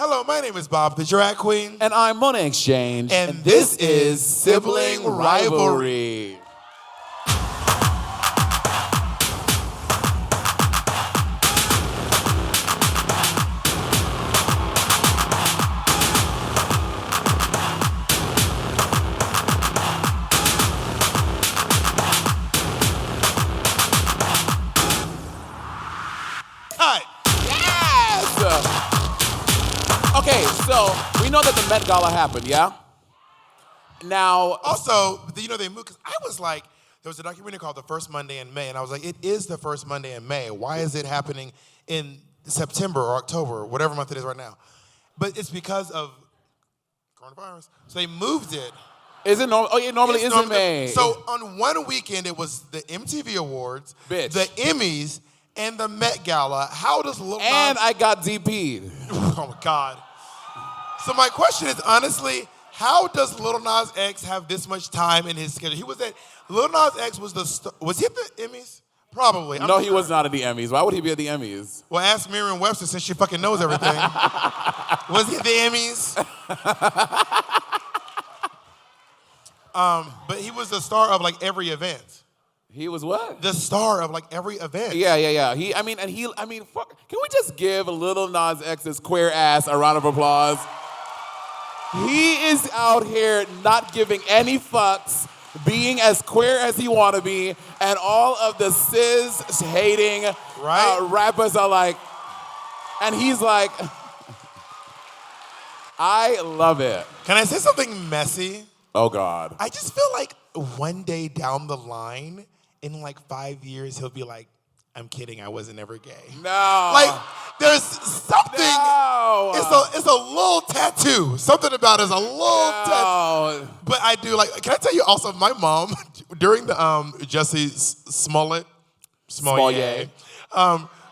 Hello, my name is Bob, the drag queen. And I'm Monet Exchange. And this is Sibling Rivalry. Okay, so we know that the Met Gala happened, yeah? Now... Also, they moved, because I was like, there was a documentary called The First Monday in May, and I was like, it is the first Monday in May. Why is it happening in September or October, or whatever month it is right now? But it's because of coronavirus. So they moved it. Is it normal? Oh, it normally is in May. So on one weekend, it was the MTV Awards, Bitch. the Emmys, and the Met Gala. How does Lil Nas... And I got DP'd. Oh, my God. So my question is, honestly, how does Lil Nas X have this much time in his schedule? Lil Nas X was was he at the Emmys? Probably. No, he was not at the Emmys. Why would he be at the Emmys? Well, ask Merriam-Webster since she fucking knows everything. Was he at the Emmys? But he was the star of like every event. He was what? The star of like every event. Yeah. Fuck. Can we just give Lil Nas X's queer ass a round of applause? He is out here not giving any fucks, being as queer as he want to be, and all of the cis-hating rappers are like, and he's like, I love it. Can I say something messy? Oh, God. I just feel like one day down the line, in like 5 years, he'll be like, I'm kidding, I wasn't ever gay. No. Like, there's something, no. It's a little tattoo. Something about it is a little tattoo. But I do like, can I tell you also, my mom, during the Jussie Smollett,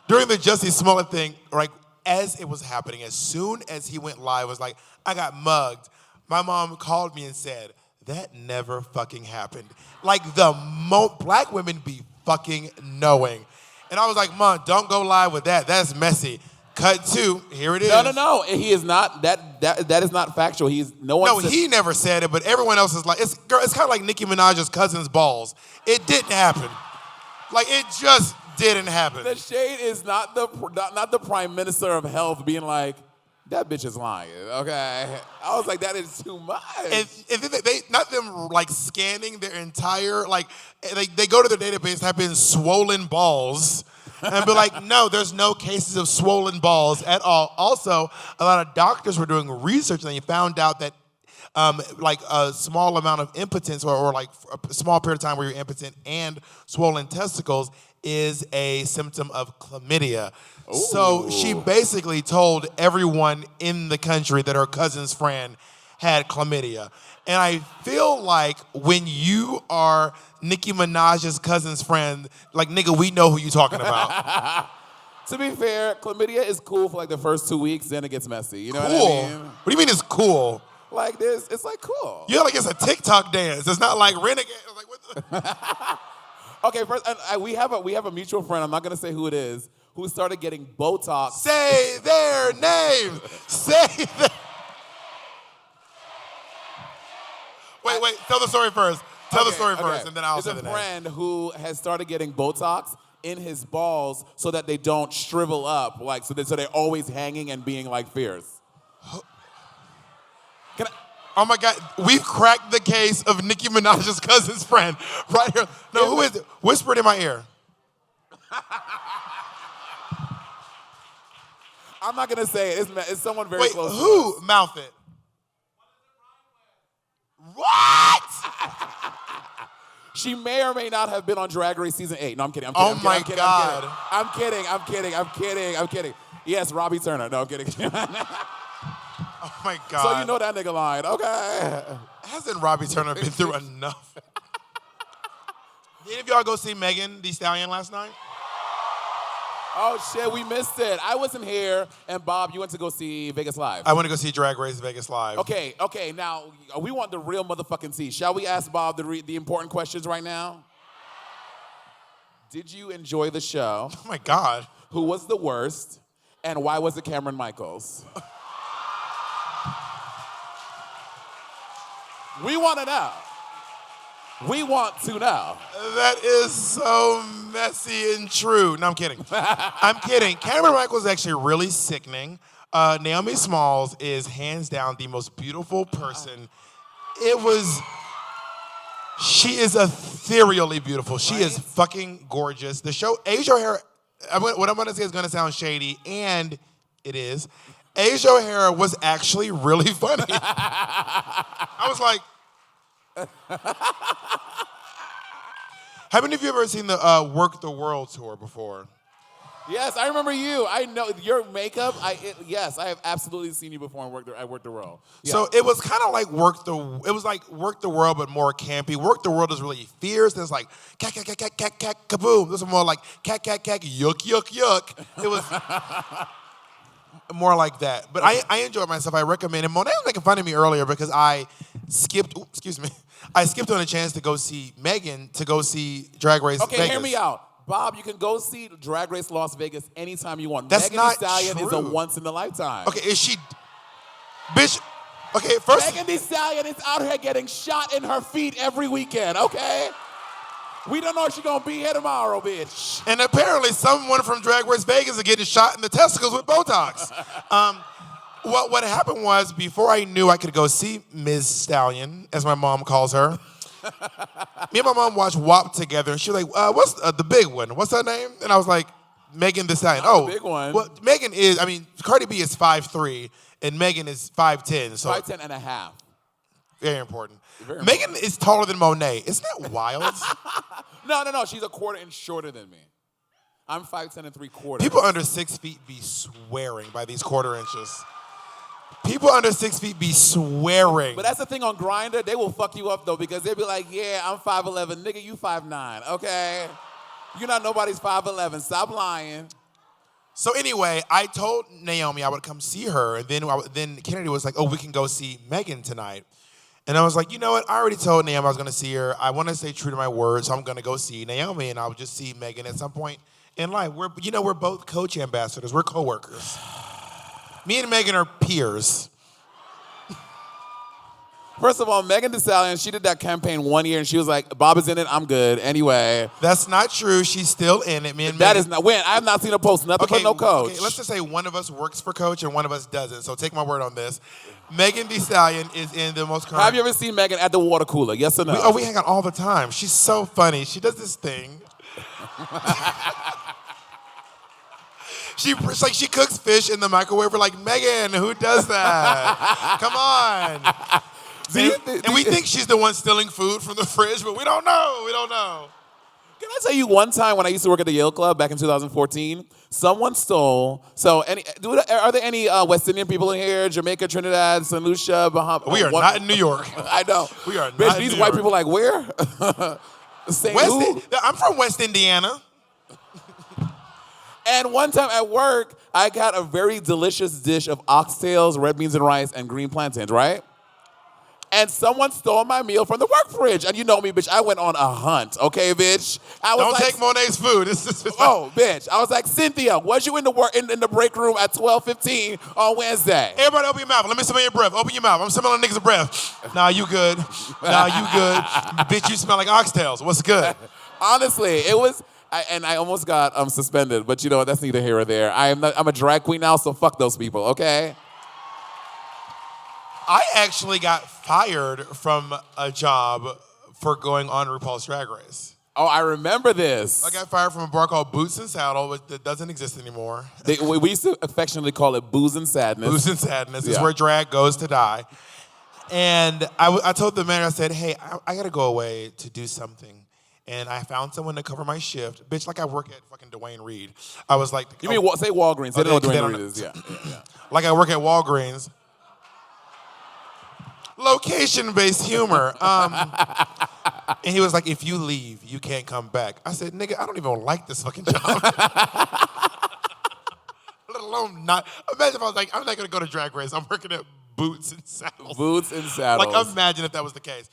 during the Jussie Smollett thing, like, as it was happening, as soon as he went live, was like, I got mugged. My mom called me and said, that never fucking happened. Like, black women be fucking knowing. And I was like, Mom, don't go live with that. That's messy. Cut 2, here it is. No. He is not, that is not factual. He never said it, but everyone else is like, it's kind of like Nicki Minaj's cousin's balls. It didn't happen. Like, it just didn't happen. The shade is not the prime minister of health being like, that bitch is lying, okay? I was like, that is too much. And they not them like scanning their entire, like, they go to their database, type in swollen balls, and be like, no, there's no cases of swollen balls at all. Also, a lot of doctors were doing research and they found out that like a small amount of impotence or like a small period of time where you're impotent and swollen testicles is a symptom of chlamydia. Ooh. So she basically told everyone in the country that her cousin's friend had chlamydia. And I feel like when you are Nicki Minaj's cousin's friend, like, nigga, we know who you talking about. To be fair, chlamydia is cool for like the first 2 weeks, then it gets messy. You know cool. What I mean? What do you mean it's cool? Like this, it's like cool. Yeah, like it's a TikTok dance. It's not like renegade. Like, what the... Okay, first, we have a mutual friend, I'm not gonna say who it is, who started getting Botox. Say their name. Say their... Wait, tell the story first. Tell the story first, and then I'll say the name. It's a friend who has started getting Botox in his balls so that they don't shrivel up, like so they're always hanging and being like fierce. Oh my God, we've cracked the case of Nicki Minaj's cousin's friend right here. No, who is it? Whisper it in my ear. I'm not gonna say it. It's someone very close. Wait, who? Mouth it. What? She may or may not have been on Drag Race season 8. No, I'm kidding. Oh my God. I'm kidding. Yes, Robbie Turner. No, I'm kidding. Oh my God. So you know that nigga lying. Okay. Hasn't Robbie Turner been through enough? Did any of y'all go see Megan Thee Stallion last night? Oh shit, we missed it. I wasn't here, and Bob, you went to go see Vegas Live. I went to go see Drag Race Vegas Live. Okay, now we want the real motherfucking tea. Shall we ask Bob the important questions right now? Did you enjoy the show? Oh my God. Who was the worst, and why was it Cameron Michaels? We want to know. We want to know. That is so messy and true. No, I'm kidding. I'm kidding. Cameron Michaels is actually really sickening. Naomi Smalls is hands down the most beautiful person. She is ethereally beautiful. She is fucking gorgeous. The show, Asia O'Hara, what I'm gonna say is gonna sound shady, and it is. Asia O'Hara was actually really funny. I was like, have any of you ever seen the Work the World tour before? Yes, I remember you. I know your makeup. Yes, I have absolutely seen you before and I worked the role. Yeah. So it was kind of like Work the World, but more campy. Work the World is really fierce. There's like cack, cack, cack, cack, cack, cack, kaboom. This is more like cack, cack, cack, yuck, yuck, yuck. It was more like that. But I enjoyed myself. I recommend it. Monet was making fun of me earlier because I skipped on a chance to go see Megan to go see Drag Race Vegas. Okay, hear me out. Bob, you can go see Drag Race Las Vegas anytime you want. That's Megan not Thee Stallion true. is a once in a lifetime. Okay, is she, bitch? Okay, first. Megan Thee Stallion is out here getting shot in her feet every weekend. Okay, we don't know if she's gonna be here tomorrow, bitch. And apparently, someone from Drag Race Vegas is getting shot in the testicles with Botox. What happened was before I knew I could go see Ms. Stallion, as my mom calls her. Me and my mom watched WAP together, and she was like, what's the big one? What's her name? And I was like, Megan Thee Stallion. Oh, the big one. Well, Megan is, Cardi B is 5'3", and Megan is 5'10". So 5'10" and a half. Very important. Very Megan is taller than Monet. Isn't that wild? No. She's a quarter inch shorter than me. I'm 5'10" and 3/4. People under 6 feet be swearing by these quarter inches. People under 6 feet be swearing. But that's the thing on Grindr, they will fuck you up though because they'll be like, yeah, I'm 5'11", nigga, you 5'9", okay? You're not nobody's 5'11", stop lying. So anyway, I told Naomi I would come see her, and then Kennedy was like, oh, we can go see Megan tonight. And I was like, you know what? I already told Naomi I was gonna see her. I want to stay true to my word, so I'm gonna go see Naomi, and I'll just see Megan at some point in life. We're both Coach ambassadors. We're coworkers. Me and Megan are peers. First of all, Megan Thee Stallion, she did that campaign 1 year and she was like, Bob is in it, I'm good. Anyway. That's not true. She's still in it. Me and That Megan. is not, when? I have not seen her post nothing but no Coach. Okay, let's just say one of us works for Coach and one of us doesn't. So take my word on this. Megan Thee Stallion is in the most current. Have you ever seen Megan at the water cooler? Yes or no? We hang out all the time. She's so funny. She does this thing. She cooks fish in the microwave. We're like, Megan, who does that? Come on. And we think she's the one stealing food from the fridge, but we don't know. We don't know. Can I tell you one time when I used to work at the Yale Club back in 2014, someone stole, are there any West Indian people in here? Jamaica, Trinidad, St. Lucia, Bahamas? We are not in New York. I know. We are not Bitch, in these New white York. people like, where? I'm from West Indiana. And one time at work, I got a very delicious dish of oxtails, red beans and rice, and green plantains, right? And someone stole my meal from the work fridge. And you know me, bitch, I went on a hunt, okay, bitch? Don't take Monet's food. Bitch. I was like, Cynthia, was you in the break room at 12:15 on Wednesday? Everybody open your mouth. Let me smell your breath. Open your mouth. I'm smelling niggas' breath. Nah, you good. Bitch, you smell like oxtails. What's good? Honestly, it was... I almost got suspended, but you know what? That's neither here or there. I'm a drag queen now, so fuck those people, okay? I actually got fired from a job for going on RuPaul's Drag Race. Oh, I remember this. I got fired from a bar called Boots and Saddle, which that doesn't exist anymore. We used to affectionately call it Booze and Sadness. Booze and Sadness is where drag goes to die. And I told the manager, I said, hey, I got to go away to do something. And I found someone to cover my shift. Bitch, like I work at fucking Dwayne Reed. I was like... You mean, say Walgreens. They don't know what Dwayne Reed is. Yeah. Like I work at Walgreens. Location-based humor. And he was like, if you leave, you can't come back. I said, nigga, I don't even like this fucking job. Let alone not... Imagine if I was like, I'm not going to go to Drag Race. I'm working at Boots and Saddles. Boots and Saddles. Like, imagine if that was the case.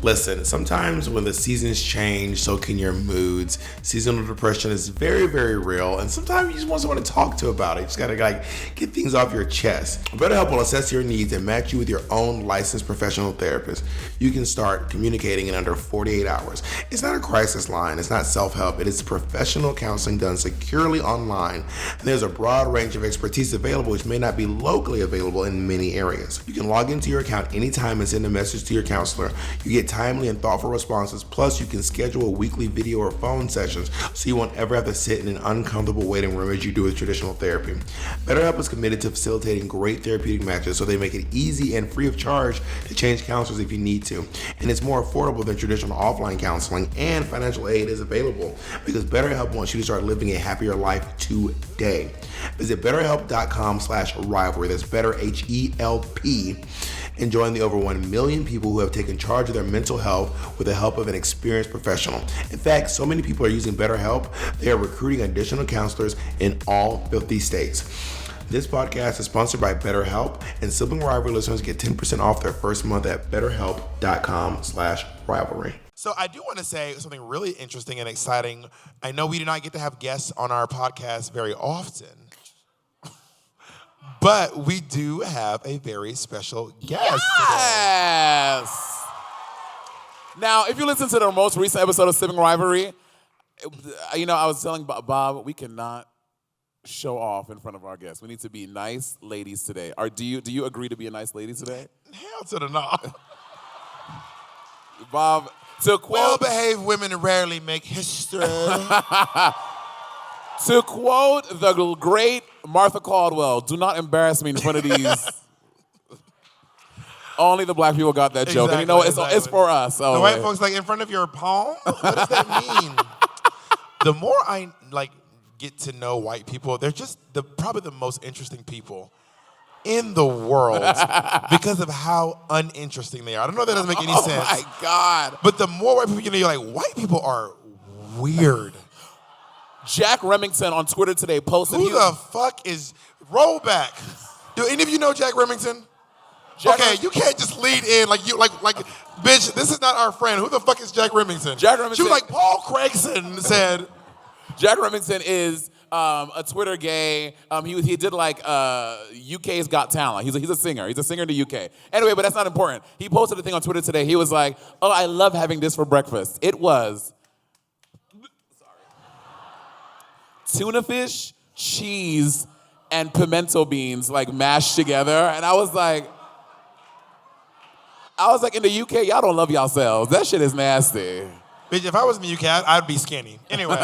Listen, sometimes when the seasons change, so can your moods. Seasonal depression is very, very real, and sometimes you just want someone to talk to about it. You just gotta get things off your chest. BetterHelp will assess your needs and match you with your own licensed professional therapist. You can start communicating in under 48 hours. It's not a crisis line. It's not self-help. It is professional counseling done securely online. And there's a broad range of expertise available, which may not be locally available in many areas. You can log into your account anytime and send a message to your counselor. You get timely and thoughtful responses. Plus, you can schedule weekly video or phone sessions so you won't ever have to sit in an uncomfortable waiting room as you do with traditional therapy. BetterHelp is committed to facilitating great therapeutic matches, so they make it easy and free of charge to change counselors if you need to. And it's more affordable than traditional offline counseling, and financial aid is available because BetterHelp wants you to start living a happier life today. Visit BetterHelp.com/rivalry. That's better HELP. And join the over 1 million people who have taken charge of their mental health with the help of an experienced professional. In fact, so many people are using BetterHelp, they are recruiting additional counselors in all 50 states. This podcast is sponsored by BetterHelp, and Sibling Rivalry listeners get 10% off their first month at BetterHelp.com/rivalry. So I do want to say something really interesting and exciting. I know we do not get to have guests on our podcast very often, but we do have a very special guest today. Now, if you listen to the most recent episode of Sibling Rivalry, I was telling Bob, we cannot show off in front of our guests. We need to be nice ladies today. Do you agree to be a nice lady today? Hell to the no. Bob, to quote... Well-behaved women rarely make history. To quote the great Martha Caldwell, do not embarrass me in front of these. Only the black people got that joke. And it's for us. The white folks in front of your palm? What does that mean? The more I get to know white people, they're just probably the most interesting people in the world because of how uninteresting they are. I don't know if that doesn't make any sense. Oh my God. But the more white people you know, you're like, white people are weird. Jack Remington on Twitter today posted... Who the fuck is... Roll back. Do any of you know Jack Remington? You can't just lead in like, bitch, this is not our friend. Who the fuck is Jack Remington? Jack Remington... She was like, Paul Craigson said... Jack Remington is a Twitter gay. He did UK's Got Talent. He's a singer. He's a singer in the UK. Anyway, but that's not important. He posted a thing on Twitter today. He was like, oh, I love having this for breakfast. It was... tuna fish, cheese, and pimento beans mashed together. And I was like, in the UK, y'all don't love yourselves. That shit is nasty. Bitch, if I was in the UK, I'd be skinny. Anyway.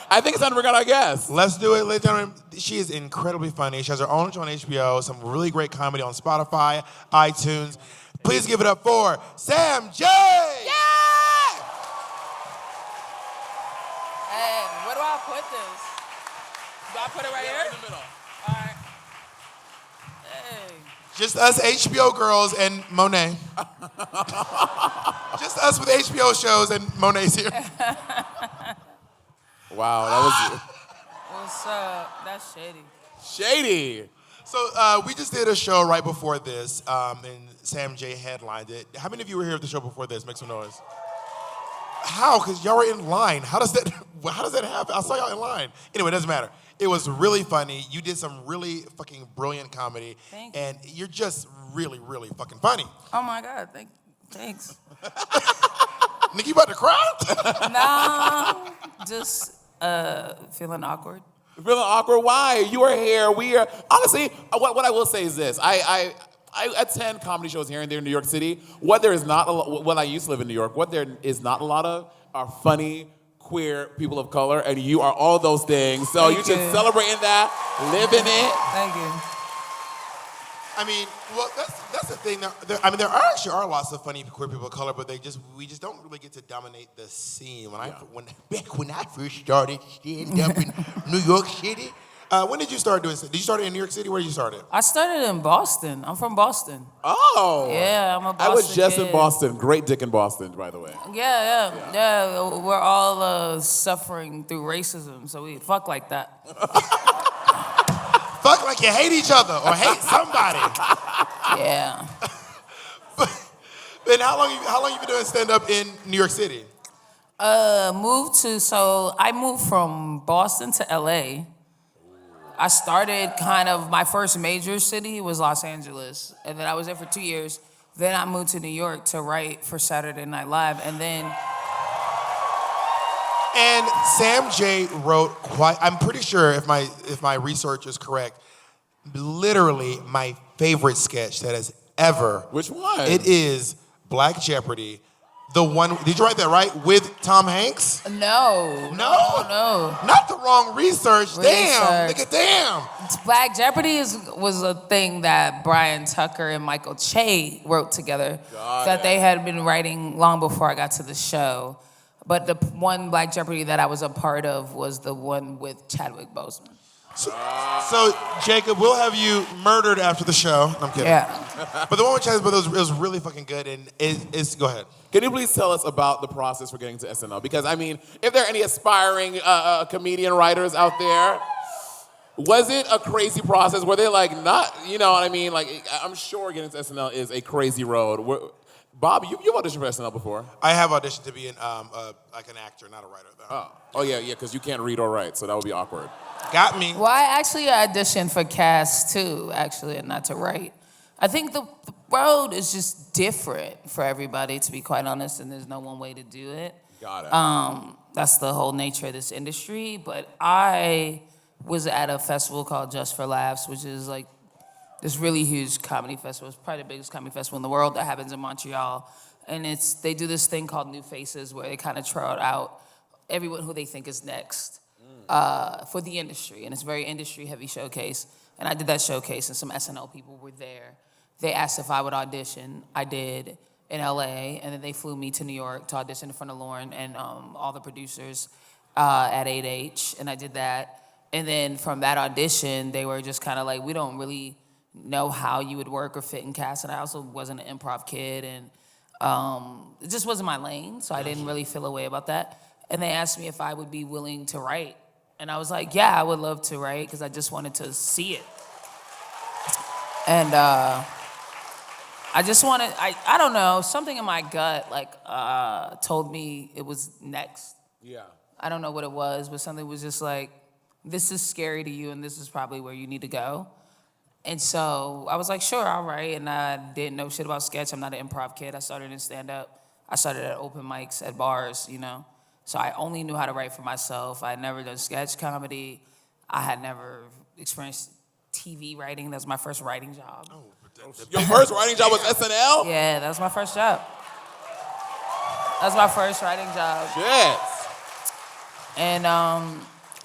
I think it's time to bring out our guest. Let's do it, ladies and gentlemen. She is incredibly funny. She has her own show on HBO, some really great comedy on Spotify, iTunes. Please give it up for Sam J. Yeah! Hey, where do I put this? Do I put it right here? In the middle. All right. Hey. Just us HBO girls and Monet. Just us with HBO shows and Monet's here. Wow, that was... What's up? That's shady. Shady. So we just did a show right before this, and Sam J headlined it. How many of you were here at the show before this? Make some noise. How? Because y'all were in line. How does that happen? I saw y'all in line. Anyway, it doesn't matter. It was really funny. You did some really fucking brilliant comedy. Thank you. And you're just really, really fucking funny. Oh my God, thanks. Nick, you about to cry? Nah, just feeling awkward. Feeling awkward? Why? You are here. We are... Honestly, what I will say is this. I attend comedy shows here and there in New York City. What there is not a lot... Well, I used to live in New York. What there is not a lot of are funny, queer people of color, and you are all those things. So you should celebrate in that, live in it. Thank you. I mean, well, that's the thing. There are lots of funny queer people of color, but we just don't really get to dominate the scene. Back when I first started stand up in New York City, when did you start doing? Did you start in New York City? Where did you start it? I started in Boston. I'm from Boston. Oh. Yeah, I'm a Boston I was just kid. in Boston. Great dick in Boston, by the way. Yeah. We're all suffering through racism, so we fuck like that. Fuck like you hate each other or hate somebody. Yeah. But And how long you been doing stand up in New York City? I moved from Boston to LA. I started my first major city was Los Angeles. And then I was there for 2 years. Then I moved to New York to write for Saturday Night Live. And Sam J wrote I'm pretty sure if my research is correct, literally my favorite sketch that has ever. Which one? It is Black Jeopardy. The one, did you write that right? With Tom Hanks? No. Not the wrong research. Damn, nigga, damn. Black Jeopardy was a thing that Brian Tucker and Michael Che wrote together they had been writing long before I got to the show. But the one Black Jeopardy that I was a part of was the one with Chadwick Boseman. So Jacob, we'll have you murdered after the show. I'm kidding. Yeah. But the one with Chadwick Boseman was really fucking good, and it's go ahead. Can you please tell us about the process for getting to SNL? Because, I mean, if there are any aspiring comedian writers out there, was it a crazy process? Were they like, not, you know what I mean? Like, I'm sure getting to SNL is a crazy road. Bob, you've auditioned for SNL before. I have auditioned to be like an actor, not a writer, though. Oh yeah, because you can't read or write, so that would be awkward. Got me. Well, I actually auditioned for cast too, actually, and not to write. I think the road is just different for everybody, to be quite honest, and there's no one way to do it. Got it. That's the whole nature of this industry. But I was at a festival called Just for Laughs, which is like this really huge comedy festival. It's probably the biggest comedy festival in the world that happens in Montreal. And they do this thing called New Faces where they kind of trot out everyone who they think is next for the industry. And it's a very industry-heavy showcase. And I did that showcase, and some SNL people were there. They asked if I would audition. I did in LA, and then they flew me to New York to audition in front of Lauren and all the producers at 8H, and I did that. And then from that audition, they were just kind of like, we don't really know how you would work or fit in cast. And I also wasn't an improv kid, and it just wasn't my lane, so I didn't really feel a way about that. And they asked me if I would be willing to write. And I was like, yeah, I would love to write, because I just wanted to see it. And I just wanted, I don't know, something in my gut told me it was next. Yeah. I don't know what it was, but something was just like, this is scary to you, and this is probably where you need to go. And so I was like, sure, I'll write. And I didn't know shit about sketch. I'm not an improv kid. I started in stand-up. I started at open mics at bars, you know. So I only knew how to write for myself. I had never done sketch comedy. I had never experienced TV writing. That was my first writing job. Your first writing job was SNL? Yeah, that was my first job. That was my first writing job. Shit. And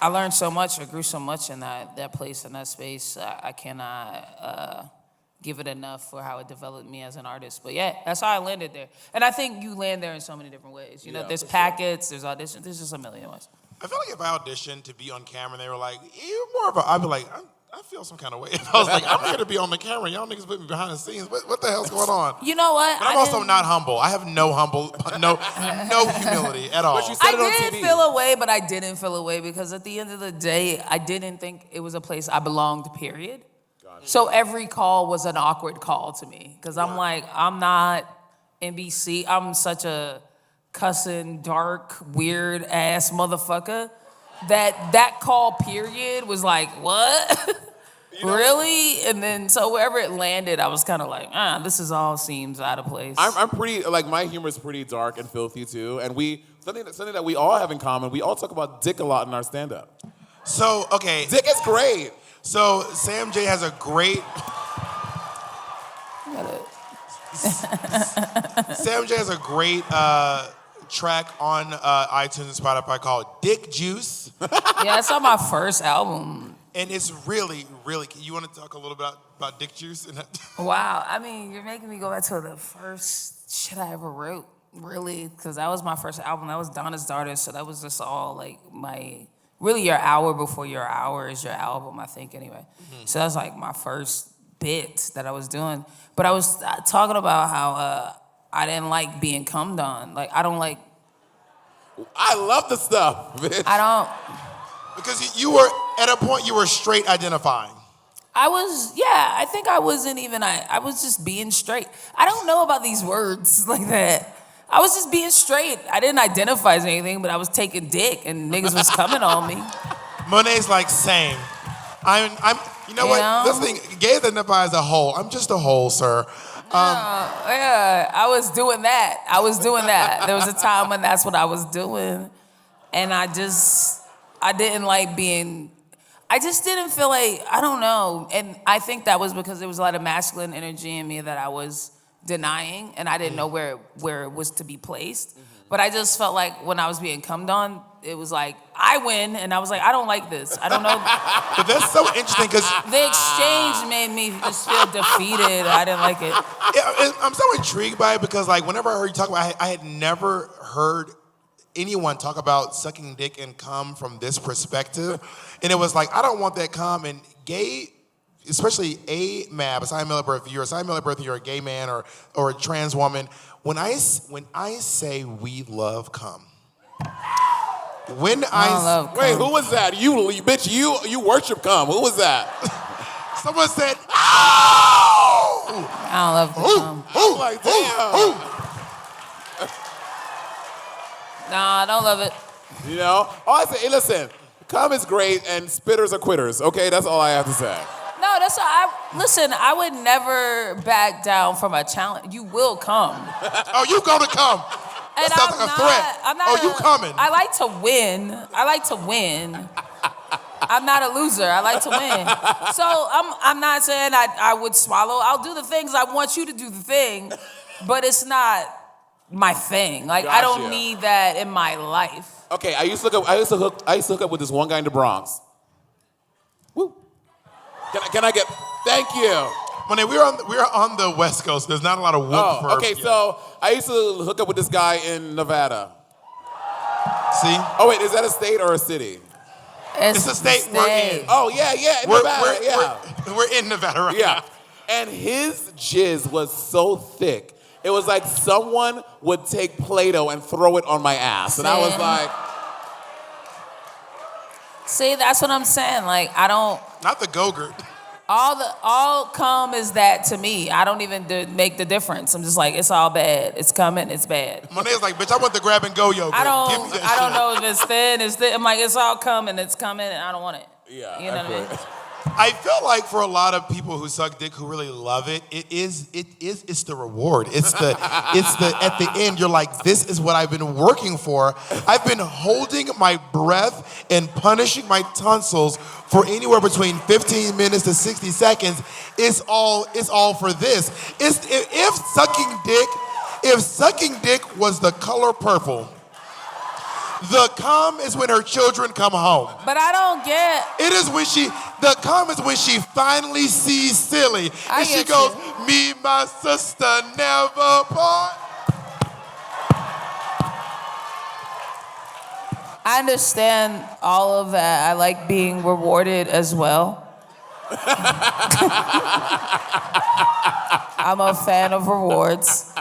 I learned so much. I grew so much in that place, in that space. I cannot give it enough for how it developed me as an artist. But yeah, that's how I landed there. And I think you land there in so many different ways. You know, there's packets, there's auditions, there's just a million ways. I feel like if I auditioned to be on camera and they were like, you're more of a, I'd be like, I feel some kind of way. If I was like, I'm here to be on the camera. Y'all niggas put me behind the scenes. What the hell's going on? You know what? But I'm also not humble. I have no humility at all. But you said it on I TV. did feel away, but I didn't feel away because at the end of the day, I didn't think it was a place I belonged, period. So every call was an awkward call to me because I'm like, I'm not NBC. I'm such a cussing, dark, weird ass motherfucker that call period was like, what? Really? And then so wherever it landed, I was kind of like, this is all seems out of place. I'm pretty, like, my humor is pretty dark and filthy too. And something that we all have in common, we all talk about dick a lot in our stand-up. So, okay. Dick is great. So Sam J has a great... Sam J has a great track on iTunes and Spotify called Dick Juice. Yeah, it's on my first album. And it's really, really... You want to talk a little bit about Dick Juice? Wow. I mean, you're making me go back to the first shit I ever wrote, really, because that was my first album. That was Donna's Daughter, so that was just all, like, my... Really, Your Hour Before Your Hour is your album, I think, anyway. Mm-hmm. So that's, like, my first bit that I was doing. But I was talking about how I didn't like being cummed on. Like, I don't like... I love the stuff, bitch. I don't... Because you were, at a point, you were straight identifying. I think I wasn't even, I was just being straight. I don't know about these words like that. I was just being straight. I didn't identify as anything, but I was taking dick and niggas was coming on me. Monet's like, same. You know what? This thing, gay identify as a whole. I'm just a whole, sir. Yeah, I was doing that. There was a time when that's what I was doing. And I didn't like being, I just didn't feel like, I don't know. And I think that was because there was a lot of masculine energy in me that I was denying, and I didn't know where it was to be placed. But I just felt like when I was being cummed on, it was like, I win, and I was like, I don't like this. I don't know. But that's so interesting because The exchange made me just feel defeated. I didn't like it. yeah, I'm so intrigued by it because like whenever I heard you talk about it, I had never heard anyone talk about sucking dick and cum from this perspective. And it was like, I don't want that cum. And gay, especially a sign male at birth, if you're a sign male at birth, you're a gay man or a trans woman. When I say we love cum, wait, who was that? You bitch, you worship cum. Who was that? Someone said, "Oh!" I don't love the cum. I'm like, damn. Nah, I don't love it. You know? All I say, hey, listen, cum is great and spitters are quitters. Okay, that's all I have to say. No, that's all. Listen, I would never back down from a challenge. You will come. Oh, you gonna come? And That sounds like a threat. I'm not Oh, you coming? I like to win. I'm not a loser. I like to win. So I'm not saying I would swallow. I'll do the things I want you to do the thing, but it's not my thing. Like I don't Gotcha. need that in my life. Okay, I used to hook up with this one guy in the Bronx. Woo. Can I get? Thank you. Monet, we're on the West Coast. There's not a lot of whoop for. Okay, so I used to hook up with this guy in Nevada. See? Oh wait, is that a state or a city? It's a state we're in. Oh yeah, in Nevada. We're in Nevada right Yeah. now. And his jizz was so thick. It was like someone would take Play-Doh and throw it on my ass. And I was like... See, that's what I'm saying. Like, I don't... Not the Go-Gurt. All cum is that to me. I don't even make the difference. I'm just like, it's all bad. It's coming, it's bad. Monet's like, bitch, I want the grab and go yogurt. I Give me that don't shit. know if it's thin, it's thin. I'm like, it's all coming, it's coming, and I don't want it. Yeah, You know what I mean? I feel like for a lot of people who suck dick who really love it, it's the reward. It's the at the end you're like, this is what I've been working for. I've been holding my breath and punishing my tonsils for anywhere between 15 minutes to 60 seconds. It's all for this. If sucking dick was the color purple, the cum is when her children come home. But I don't get... It is when the cum is when she finally sees Silly. And she goes, me, my sister, never part. I understand all of that. I like being rewarded as well. I'm a fan of rewards.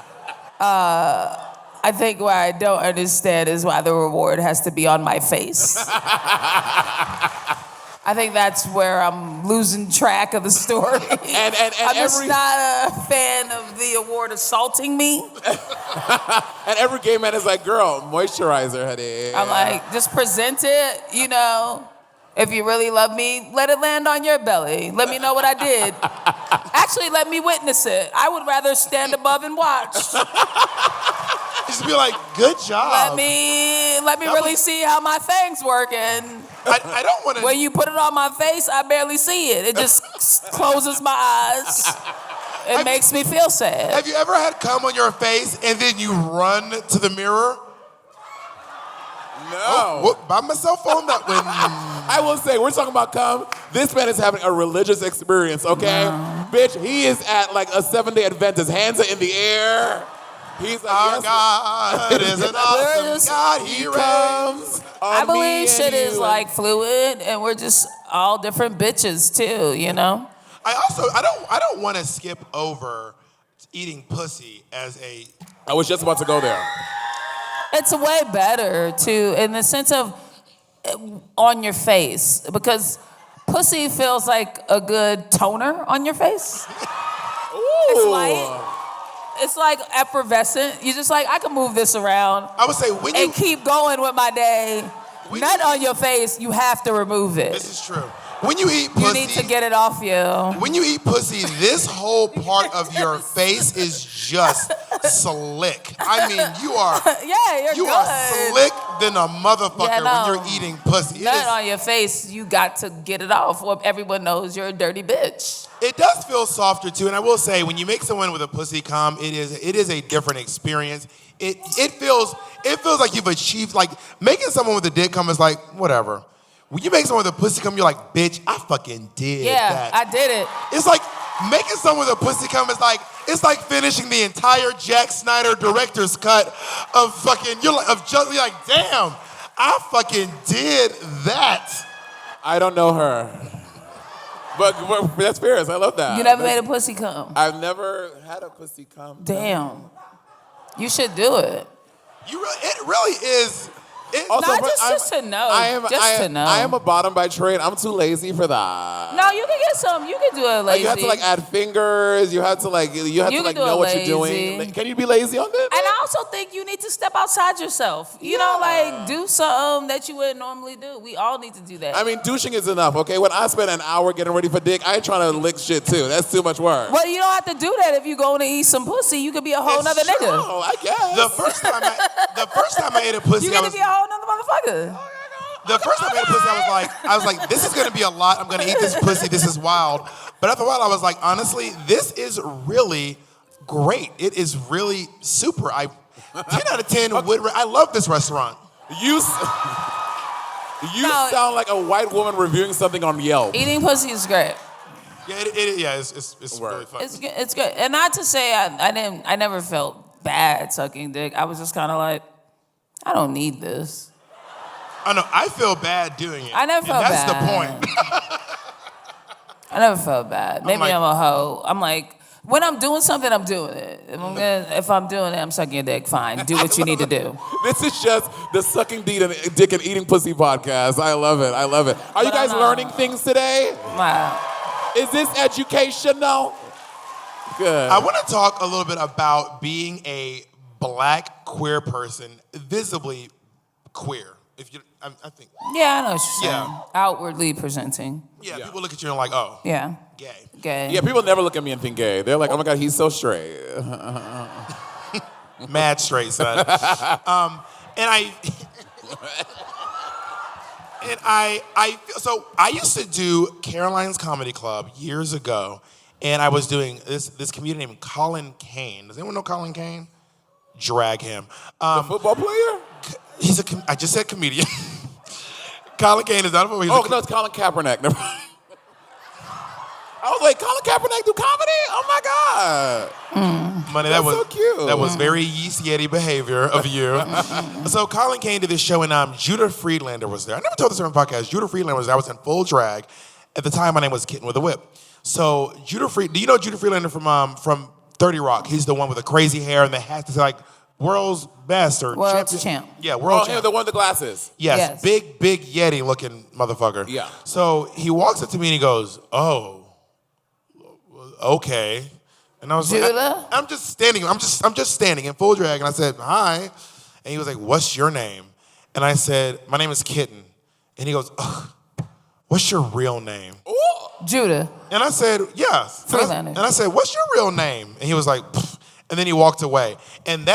I think what I don't understand is why the reward has to be on my face. I think that's where I'm losing track of the story. And I'm just not a fan of the award assaulting me. And every gay man is like, girl, moisturizer, honey. I'm like, just present it, you know. If you really love me, let it land on your belly. Let me know what I did. Actually, let me witness it. I would rather stand above and watch. Just be like, good job. Let me really see how my thing's working. I don't want to. When you put it on my face, I barely see it. It just closes my eyes. It makes me feel sad. Have you ever had cum on your face and then you run to the mirror? No. By myself on that one. I will say, we're talking about cum. This man is having a religious experience, okay? Bitch, he is at like a 7-day Adventist. Hands are in the air. He's like, Our God is an awesome God. He comes. I believe shit is like fluid, and we're just all different bitches too, you know? I don't want to skip over eating pussy as a... I was just about to go there. It's way better too, in the sense of on your face, because Pussy feels like a good toner on your face. Ooh. It's light. It's like effervescent. You're just like, I can move this around. I would say when you and keep going with my day. Nut on your face, you have to remove it. This is true. When you eat pussy, You need to get it off you. when you eat pussy, this whole part of your face is just slick. I mean, you are Yeah, you good. are slick than a motherfucker Yeah, no. when you're eating pussy. Nut on your face, you got to get it off. Well, everyone knows you're a dirty bitch. It does feel softer too, and I will say when you make someone with a pussy cum, it is a different experience. It feels like you've achieved, like making someone with a dick cum is like whatever. When you make someone with a pussy cum, you're like, bitch, I fucking did that. I did it. It's like making someone with a pussy cum is like it's like finishing the entire Jack Snyder director's cut of fucking you're like damn, I fucking did that. I don't know her. But that's fierce. I love that. You never made a pussy come. I've never had a pussy cum. Damn. You should do it. It really is. Also, Not but just to know. To know. I am a bottom by trade. I'm too lazy for that. No, you can get some. You can do it Like lazy. you have to like add fingers. You have to like can know what lazy. you're doing. Can you be lazy on this? And I also think you need to step outside yourself. You know, like do something that you wouldn't normally do. We all need to do that. I mean, douching is enough, okay? When I spend an hour getting ready for dick, I ain't trying to lick shit too. That's too much work. Well, you don't have to do that if you're going to eat some pussy. You could be a whole nother nigga. Oh, I guess. The first time I ate a pussy, You get to be a whole nother motherfucker. the first time I ate a pussy, I was like, this is gonna be a lot. I'm gonna eat this pussy. This is wild. But after a while, I was like, honestly, this is really great. It is really super. 10 out of 10 would. I love this restaurant. You sound like a white woman reviewing something on Yelp. Eating pussy is great. Yeah, it's really fun. It's good. And not to say I never felt bad sucking dick. I was just kind of like, I don't need this. I know. I feel bad doing it. I never felt That's bad. the point. I never felt bad. Maybe like- I'm a hoe. I'm like, when I'm doing something, I'm doing it. If I'm doing it, I'm sucking your dick. Fine. Do what you need to do. This is just the sucking dick and eating pussy podcast. I love it. Are you guys learning things today? Wow. Is this educational? Good. I want to talk a little bit about being a black queer person, visibly queer. If you, I think. Yeah, I know what you're saying. Yeah. Outwardly presenting. Yeah, people look at you and like, oh, Yeah. gay. Gay. Yeah, people never look at me and think gay. They're like, oh my God, he's so straight. Mad straight, son. So I used to do Caroline's Comedy Club years ago, and I was doing this comedian named Colin Kane. Does anyone know Colin Kane? Drag him. The football player? I just said comedian. Colin Kane is not a football. No, it's Colin Kaepernick. Never mind. I was like, Colin Kaepernick do comedy? Oh my God. Money, That's so cute. That was very Yeast Yeti behavior of you. So Colin came to this show, and Judah Friedlander was there. I never told this on the podcast. Judah Friedlander was there. I was in full drag. At the time, my name was Kitten with a Whip. So do you know Judah Friedlander from 30 Rock? He's the one with the crazy hair and the hat that's like world's best or World's champ. Yeah, world champ. Him, the one with the glasses. Yes, big Yeti looking motherfucker. Yeah. So he walks up to me and he goes, "Oh, okay." And I was Judah? like, I'm just standing. I'm just standing in full drag. And I said, "Hi," and he was like, "What's your name?" And I said, "My name is Kitten." And he goes, "Ugh, what's your real name?" Ooh. Judah. And I said, "Yes." Friedlander. And I said, "What's your real name?" And he was like, "Pfft." And then he walked away. And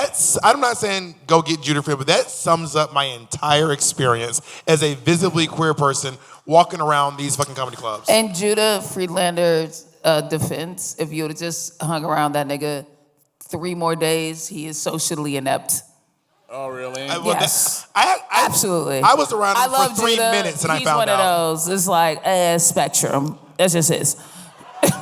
I'm not saying go get Judah Friedlander, but that sums up my entire experience as a visibly queer person walking around these fucking comedy clubs. And Judah Friedlander's defense, if you would have just hung around that nigga 3 more days, he is socially inept. Oh, really? Yes. Absolutely. I was around him for 3 minutes and I found out. He's one of those. It's like spectrum. That's just his.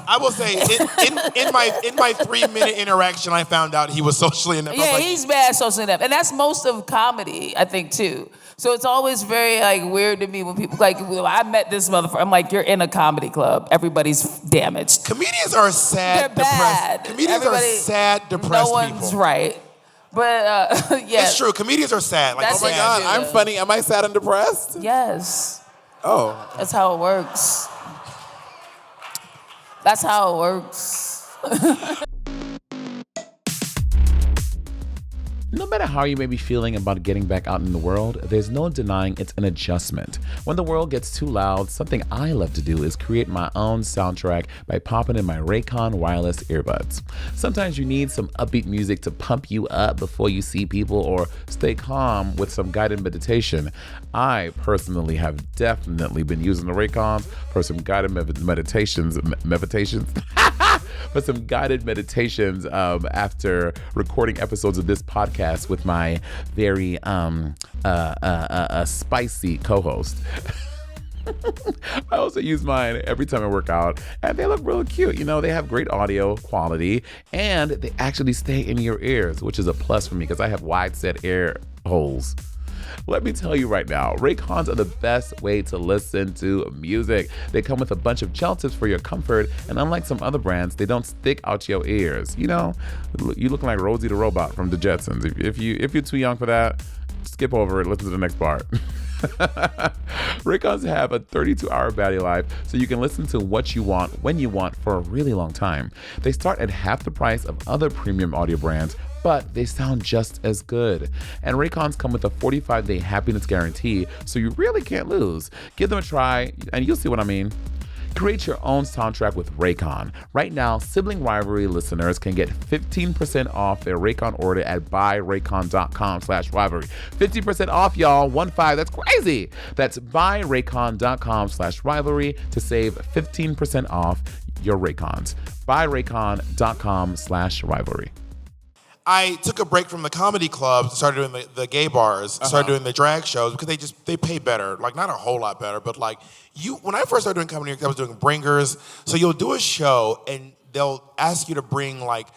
I will say, in my 3-minute interaction, I found out he was socially inept. Yeah, he's bad socially inept. And that's most of comedy, I think, too. So it's always very weird to me when people I met this motherfucker. I'm like, you're in a comedy club. Everybody's damaged. Comedians are sad, They're bad. depressed. Comedians are sad, depressed No one's people. right. But yeah. It's true. Comedians are sad. Like, That's Oh my God, I'm funny. Am I sad and depressed? Yes. Oh. That's how it works. That's how it works. No matter how you may be feeling about getting back out in the world, there's no denying it's an adjustment. When the world gets too loud, something I love to do is create my own soundtrack by popping in my Raycon wireless earbuds. Sometimes you need some upbeat music to pump you up before you see people or stay calm with some guided meditation. I personally have definitely been using the Raycons for some guided meditations. For some guided meditations after recording episodes of this podcast with my very spicy co-host. I also use mine every time I work out, and they look real cute. You know, they have great audio quality, and they actually stay in your ears, which is a plus for me because I have wide set ear holes. Let me tell you right now, Raycons are the best way to listen to music. They come with a bunch of gel tips for your comfort, and unlike some other brands, they don't stick out your ears. You know, you look like Rosie the Robot from the Jetsons. If you're too young for that, skip over it, listen to the next part. Raycons have a 32-hour battery life, so you can listen to what you want, when you want, for a really long time. They start at half the price of other premium audio brands, but they sound just as good. And Raycons come with a 45-day happiness guarantee, so you really can't lose. Give them a try, and you'll see what I mean. Create your own soundtrack with Raycon. Right now, Sibling Rivalry listeners can get 15% off their Raycon order at buyraycon.com/rivalry. 50% off, y'all. 15, that's crazy. That's buyraycon.com/rivalry to save 15% off your Raycons. Buyraycon.com/rivalry. I took a break from the comedy clubs, started doing the gay bars, started doing the drag shows because they pay better, like not a whole lot better, but like when I first started doing comedy, I was doing bringers. So you'll do a show and they'll ask you to bring like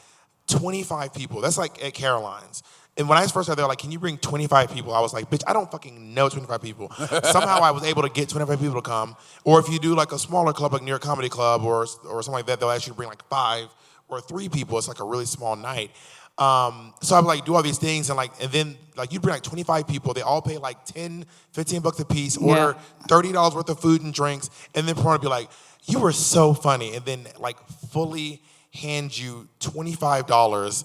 25 people. That's like at Caroline's. And when I first started, they were like, can you bring 25 people? I was like, bitch, I don't fucking know 25 people. Somehow I was able to get 25 people to come. Or if you do like a smaller club, like New York Comedy Club or something like that, they'll ask you to bring like 5 or 3 people. It's like a really small night. So I would like do all these things and then you'd bring like 25 people. They all pay like $10, $15 a piece, order $30 worth of food and drinks, and then would be like, you were so funny. And then like fully hand you $25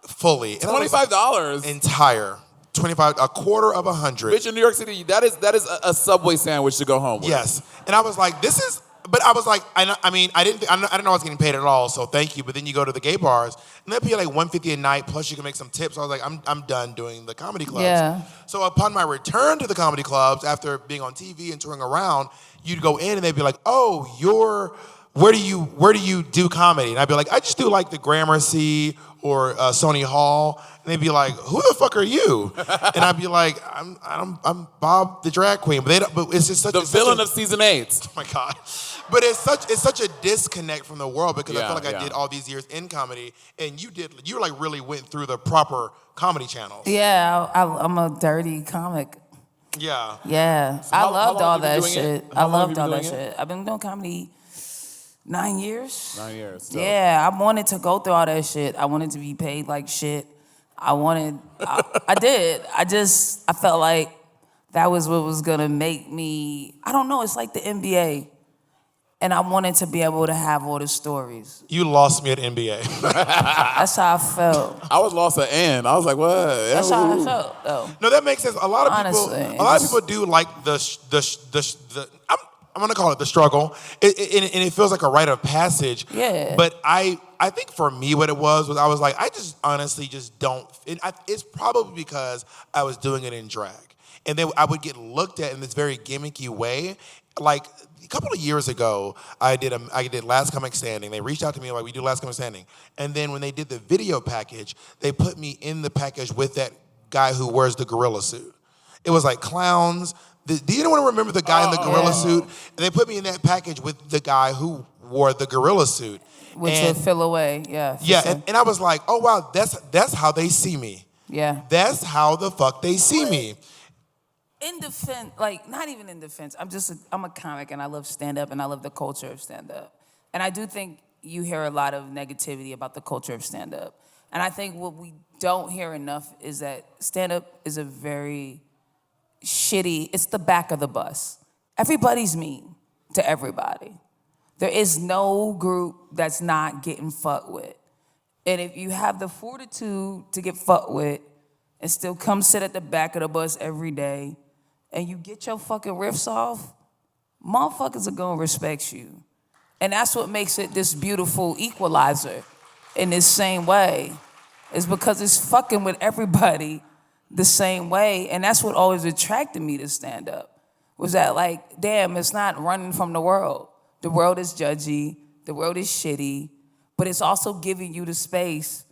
fully. And $25? Entire. 25, a quarter of 100. Bitch, in New York City, that is a Subway sandwich to go home with. Yes. And I was like, this is... But I was like, I didn't know I was getting paid at all, so thank you. But then you go to the gay bars, and they pay like $150 a night, plus you can make some tips. So I was like, I'm done doing the comedy clubs. Yeah. So upon my return to the comedy clubs, after being on TV and touring around, you'd go in and they'd be like, oh, where do you do comedy? And I'd be like, I just do like the Gramercy or Sony Hall. And they'd be like, who the fuck are you? And I'd be like, I'm Bob the drag queen. But it's just such the villain of season 8. Oh my God. But it's such a disconnect from the world because I feel like I did all these years in comedy, and you like really went through the proper comedy channels. Yeah, I'm a dirty comic. Yeah. Yeah, So I how loved long all have you been that doing shit. it? I How long have loved you all been that doing it? shit. I've been doing comedy 9 years. 9 years. So. Yeah, I wanted to go through all that shit. I wanted to be paid like shit. I did. I felt like that was what was gonna make me, I don't know, it's like the NBA. And I wanted to be able to have all the stories. You lost me at NBA. That's how I felt. I was lost at end. I was like, what? That's how I felt, though. No, that makes sense. A lot of Honestly, people do like the I'm gonna call it the struggle, and it feels like a rite of passage. Yeah. But I think for me, what it was I was like, I just honestly just don't. It's probably because I was doing it in drag, and then I would get looked at in this very gimmicky way. Like a couple of years ago, I did Last Comic Standing. They reached out to me like, we do Last Comic Standing, and then when they did the video package, they put me in the package with that guy who wears the gorilla suit. It was like clowns. Do anyone remember the guy in the gorilla suit? And they put me in that package with the guy who wore the gorilla suit. Which would fill away, yeah. Yeah, and I was like, oh wow, that's how they see me. Yeah. That's how the fuck they see me. In defense, like not even in defense, I'm a comic and I love stand-up and I love the culture of stand-up. And I do think you hear a lot of negativity about the culture of stand-up. And I think what we don't hear enough is that stand-up is a very shitty, it's the back of the bus. Everybody's mean to everybody. There is no group that's not getting fucked with. And if you have the fortitude to get fucked with and still come sit at the back of the bus every day and you get your fucking riffs off, motherfuckers are gonna respect you. And that's what makes it this beautiful equalizer in this same way. Is because it's fucking with everybody the same way. And that's what always attracted me to stand up. Was that like, damn, it's not running from the world. The world is judgy, the world is shitty, but it's also giving you the space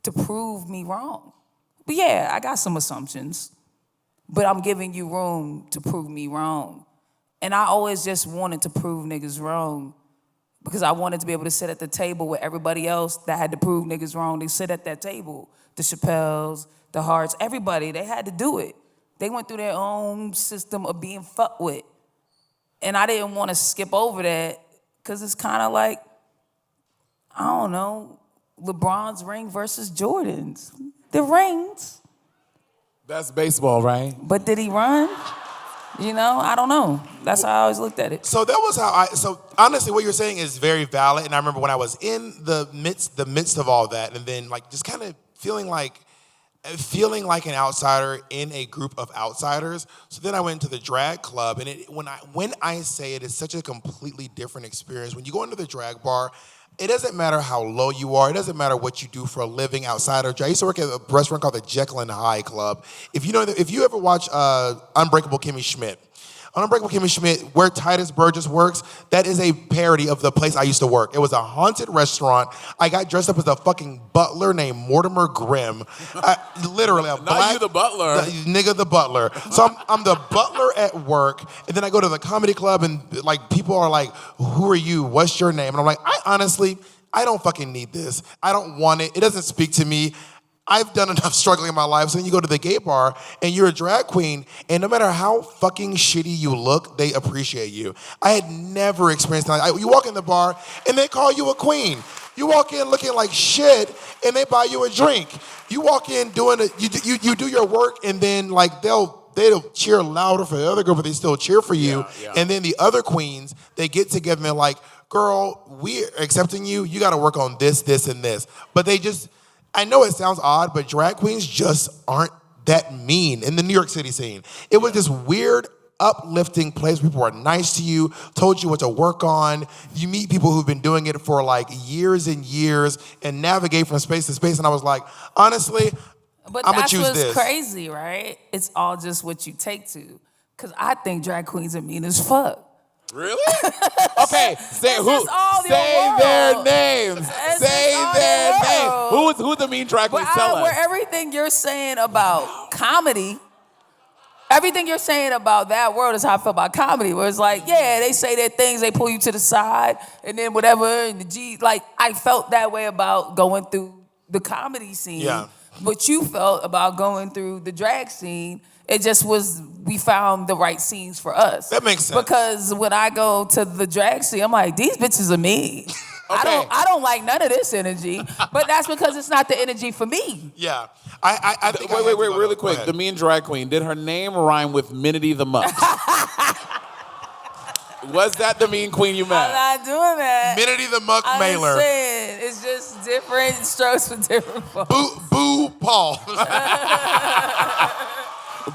to prove me wrong. But yeah, I got some assumptions, but I'm giving you room to prove me wrong. And I always just wanted to prove niggas wrong because I wanted to be able to sit at the table with everybody else that had to prove niggas wrong. They sit at that table. The Chappelles, the Harts, everybody, they had to do it. They went through their own system of being fucked with. And I didn't want to skip over that because it's kind of like, I don't know, LeBron's ring versus Jordan's. The rings. That's baseball, right? But did he run? You know, I don't know. That's how I always looked at it. So that was how so honestly what you're saying is very valid. And I remember when I was in the midst of all that and then like just kind of feeling like an outsider in a group of outsiders. So then I went to the drag club and when I say it, it's such a completely different experience. When you go into the drag bar, it doesn't matter how low you are. It doesn't matter what you do for a living outside of drag. I used to work at a restaurant called the Jekyll and Hyde Club. If you ever watch Unbreakable Kimmy Schmidt, on Unbreakable Kimmy Schmidt, where Titus Burgess works, that is a parody of the place I used to work. It was a haunted restaurant. I got dressed up as a fucking butler named Mortimer Grimm. Literally, a black... Not you the butler. Nigga the butler. So I'm the butler at work, and then I go to the comedy club, and like people are like, who are you? What's your name? And I'm like, I don't fucking need this. I don't want it. It doesn't speak to me. I've done enough struggling in my life. So then you go to the gay bar and you're a drag queen, and no matter how fucking shitty you look, they appreciate you. I had never experienced that. You walk in the bar and they call you a queen. You walk in looking like shit and they buy you a drink. You walk in doing you do your work and then like they'll cheer louder for the other girl, but they still cheer for you. Yeah. And then the other queens, they get together and they're like, girl, we're accepting you. You got to work on this, this, and this. But I know it sounds odd, but drag queens just aren't that mean in the New York City scene. It was this weird, uplifting place. People are nice to you, told you what to work on. You meet people who've been doing it for like years and years and navigate from space to space. And I was like, honestly, I'm going to choose this. But that's what's crazy, right? It's all just what you take to. Because I think drag queens are mean as fuck. Really? Okay, say their names. Say their names. Who's the mean drag queen? Tell us. Where everything you're saying about comedy, everything you're saying about that world is how I feel about comedy. Where it's like, yeah, they say their things, they pull you to the side, and then whatever, and the G. Like I felt that way about going through the comedy scene. Yeah. But you felt about going through the drag scene. It just was, we found the right scenes for us. That makes sense. Because when I go to the drag scene, I'm like, these bitches are me. Okay. I don't like none of this energy, but that's because it's not the energy for me. Yeah. I think wait, really quick. The mean drag queen, did her name rhyme with Minity the Muck? Was that the mean queen you met? I'm not doing that. Minity the Muck Mailer. I'm saying, it's just different strokes for different folks. Boo Paul.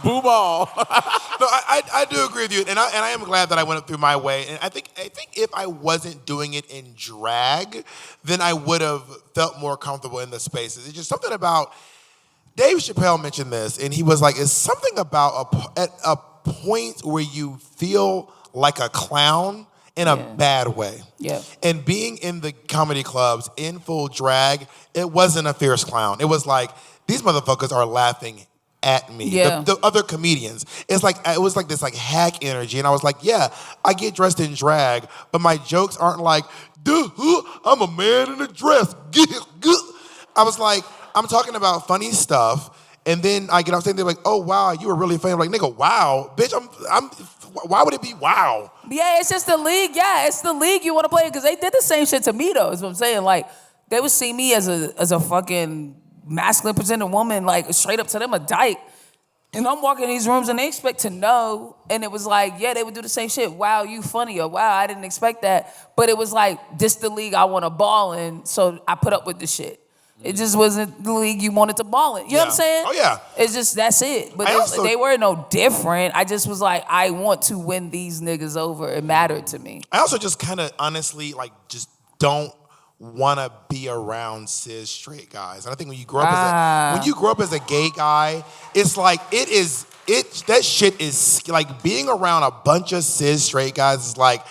Boo ball. No, I do agree with you, and I am glad that I went up through my way. And I think if I wasn't doing it in drag, then I would have felt more comfortable in the spaces. It's just something about Dave Chappelle mentioned this, and he was like, "It's something about at a point where you feel like a clown." In a bad way. Yeah. And being in the comedy clubs in full drag, it wasn't a fierce clown. It was like, these motherfuckers are laughing at me. Yeah. The other comedians. It was like this like hack energy. And I was like, yeah, I get dressed in drag, but my jokes aren't like, duh, I'm a man in a dress. I was like, I'm talking about funny stuff. And then I get off stage and they're like, oh, wow, you were really funny. I'm like, nigga, wow. Bitch, why would it be wow? Yeah, it's just the league. Yeah, it's the league you want to play because they did the same shit to me, though, is what I'm saying. Like, they would see me as a fucking masculine presenting woman, like, straight up to them a dyke. And I'm walking in these rooms and they expect to know. And it was like, yeah, they would do the same shit. Wow, you funny. Or wow, I didn't expect that. But it was like, this the league I want to ball in. So I put up with the shit. It just wasn't the league you wanted to ball in. You know what I'm saying? Oh, yeah. It's just, that's it. But they were no different. I just was like, I want to win these niggas over. It mattered to me. I also just kind of honestly, like, just don't want to be around cis straight guys. And I think when you grow up as a gay guy, it's like that shit is like being around a bunch of cis straight guys is like,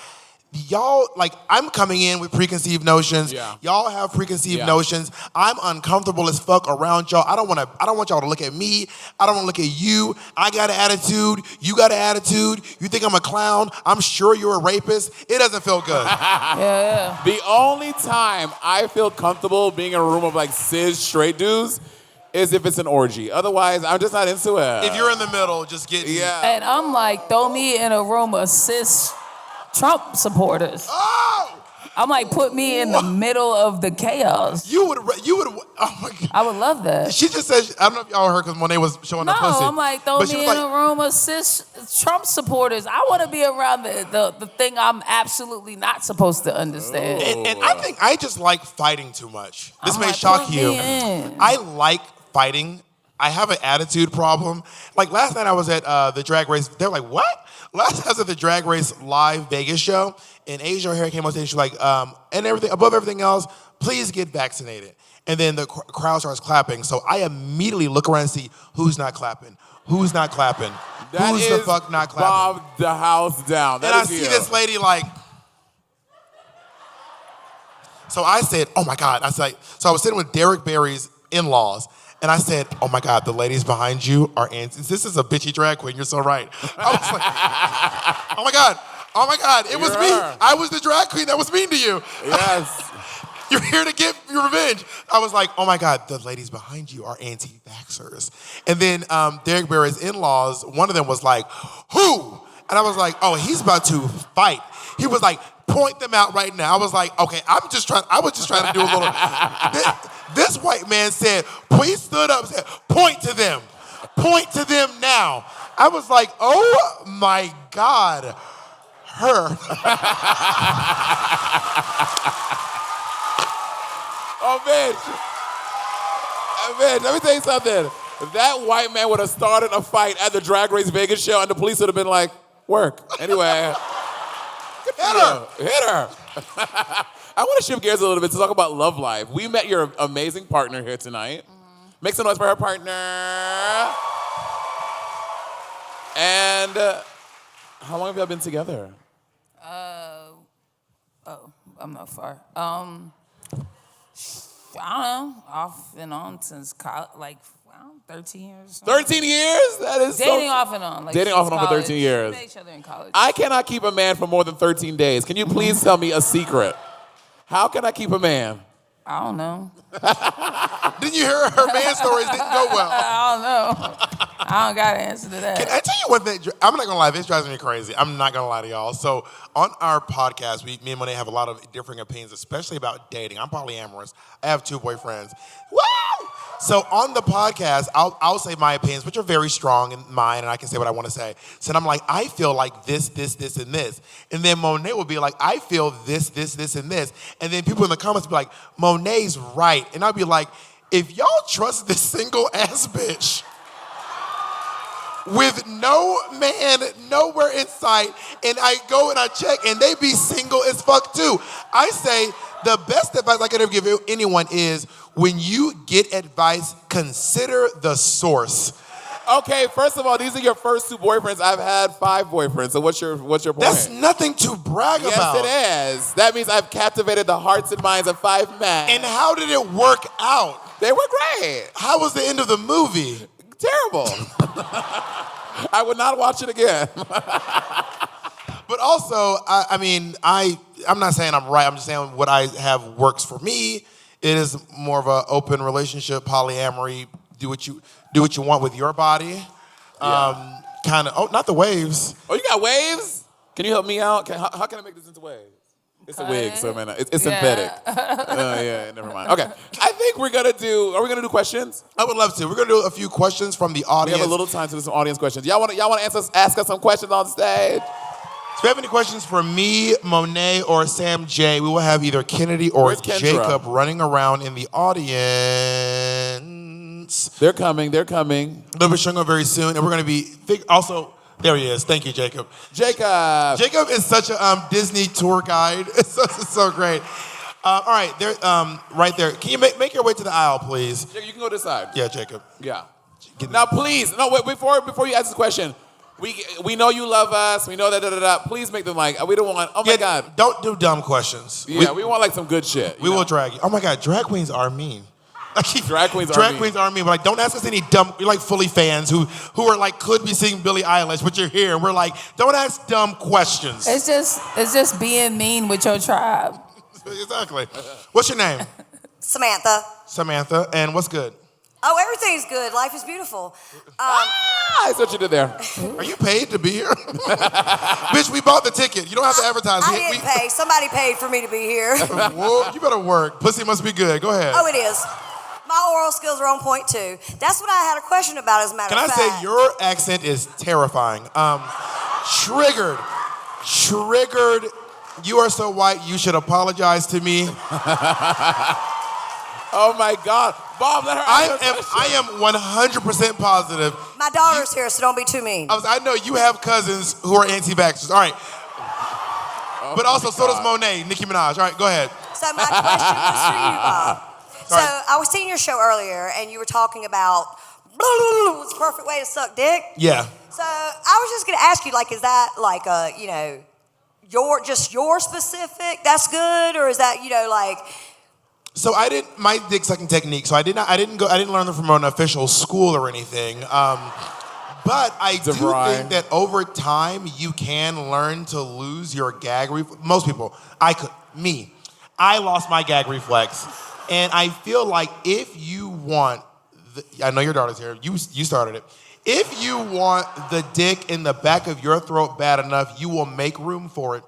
y'all, like, I'm coming in with preconceived notions. Yeah. Y'all have preconceived notions. I'm uncomfortable as fuck around y'all. I don't want y'all to look at me. I don't want to look at you. I got an attitude. You got an attitude. You think I'm a clown. I'm sure you're a rapist. It doesn't feel good. Yeah. The only time I feel comfortable being in a room of like cis straight dudes is if it's an orgy. Otherwise, I'm just not into it. If you're in the middle, just get And I'm like, throw me in a room of cis Trump supporters. Oh! I'm like, put me in the middle of the chaos. You would, oh my God. I would love that. She just said, I don't know if y'all heard because Monet was showing her pussy. No, I'm like, throw me in a room of cis Trump supporters. I want to be around the thing I'm absolutely not supposed to understand. And I think I just like fighting too much. This I'm may like, shock put you. me in. I like fighting. I have an attitude problem. Like last night I was at the Drag Race. They were like, what? Last night I was at the Drag Race live Vegas show, and Asia O'Hara came on stage. She's like, and everything above everything else, please get vaccinated. And then the crowd starts clapping. So I immediately look around and see who's not clapping. Who's not clapping? Who's the fuck not clapping? Bob the house down. And I see this lady like. So I said, oh my God. So I was sitting with Derek Barry's in-laws. And I said, oh my God, the ladies behind you are aunties. This is a bitchy drag queen. You're so right. I was like, oh my God, it was me. I was the drag queen that was mean to you. Yes. You're here to get your revenge. I was like, oh my God, the ladies behind you are anti-vaxxers. And then Derek Barry's in-laws, one of them was like, who? And I was like, oh, he's about to fight. He was like, point them out right now. I was like, okay, I was just trying to do a little. This white man said, he stood up and said, point to them. Point to them now. I was like, oh my God, her. Oh, man, let me tell you something. That white man would have started a fight at the Drag Race Vegas show, and the police would have been like, work. Anyway. Hit her. I want to shift gears a little bit to talk about love life. We met your amazing partner here tonight. Mm-hmm. Make some noise for her partner. And how long have y'all been together? I'm not far. I don't know, off and on since college, like, 13 years. 13 years? That is dating off and on. Like, dating off and on for college. 13 years. We met each other in college. I cannot keep a man for more than 13 days. Can you please tell me a secret? How can I keep a man? I don't know. Didn't you hear her man stories didn't go well? I don't know. I don't got an answer to that. Can I tell you one thing? I'm not gonna lie, this drives me crazy. I'm not gonna lie to y'all. So on our podcast, me and Monet have a lot of differing opinions, especially about dating. I'm polyamorous. I have 2 boyfriends. Woo! So on the podcast, I'll say my opinions, which are very strong in mine, and I can say what I want to say. So I'm like, I feel like this, and this. And then Monet will be like, I feel this, and this. And then people in the comments will be like, Monet's right. And I'll be like, if y'all trust this single ass bitch with no man nowhere in sight, and I go and I check, and they be single as fuck too. I say the best advice I could ever give anyone is when you get advice, consider the source. Okay, first of all, these are your first 2 boyfriends. I've had 5 boyfriends. So what's your point? That's nothing to brag about. Yes, it is. That means I've captivated the hearts and minds of 5 men. And how did it work out? They were great. How was the end of the movie? Terrible. I would not watch it again. But also, I'm not saying I'm right. I'm just saying what I have works for me. It is more of an open relationship, polyamory. Do what you want with your body. Yeah. Kind of. Oh, not the waves. Oh, you got waves? Can you help me out? How can I make this into waves? It's a wig, so man, it's synthetic. Yeah, never mind. Okay, I think we're gonna do. Are we gonna do questions? I would love to. We're gonna do a few questions from the audience. We have a little time to do some audience questions. Y'all wanna ask us some questions on stage? So if you have any questions for me, Monet, or Sam J, we will have either Kennedy or Jacob running around in the audience. They're coming. They'll be showing up very soon, and we're gonna be also. There he is. Thank you, Jacob. Jacob is such a Disney tour guide. It's so great. All right, there, right there. Can you make your way to the aisle, please? Jacob, you can go this side. Yeah, Jacob. Yeah. Now, please, no, wait, before you ask this question, we know you love us. We know that. Please make them like. We don't want. Oh my God. Don't do dumb questions. Yeah, we want like some good shit. We will drag you. Oh my God, drag queens are mean. Drag queens are mean. But like, don't ask us any dumb. We're like fully fans who are like could be singing Billie Eilish, but you're here, and we're like, don't ask dumb questions. It's just being mean with your tribe. Exactly. What's your name? Samantha. And what's good? Oh, everything's good. Life is beautiful. I see what you did there. Are you paid to be here? Bitch, we bought the ticket. You don't have to advertise. I didn't pay. Somebody paid for me to be here. Well, you better work. Pussy must be good. Go ahead. Oh, it is. My oral skills are on point, too. That's what I had a question about, as a matter of fact. Can I say your accent is terrifying? Triggered. You are so white, you should apologize to me. Oh, my God. Bob, let her I am 100% positive. My daughter's here, so don't be too mean. I know you have cousins who are anti-vaxxers. All right. But also, so does Monet, Nicki Minaj. All right, go ahead. So my question was for you, Bob. Sorry. So I was seeing your show earlier, and you were talking about what's the perfect way to suck dick. Yeah. So I was just going to ask you, like, is that like your specific? That's good, or is that like? So my dick sucking technique. So I didn't learn them from an official school or anything. But I do think that over time you can learn to lose your gag reflex. Most people, I lost my gag reflex. And I feel like if you want, I know your daughter's here, you started it. If you want the dick in the back of your throat bad enough, you will make room for it.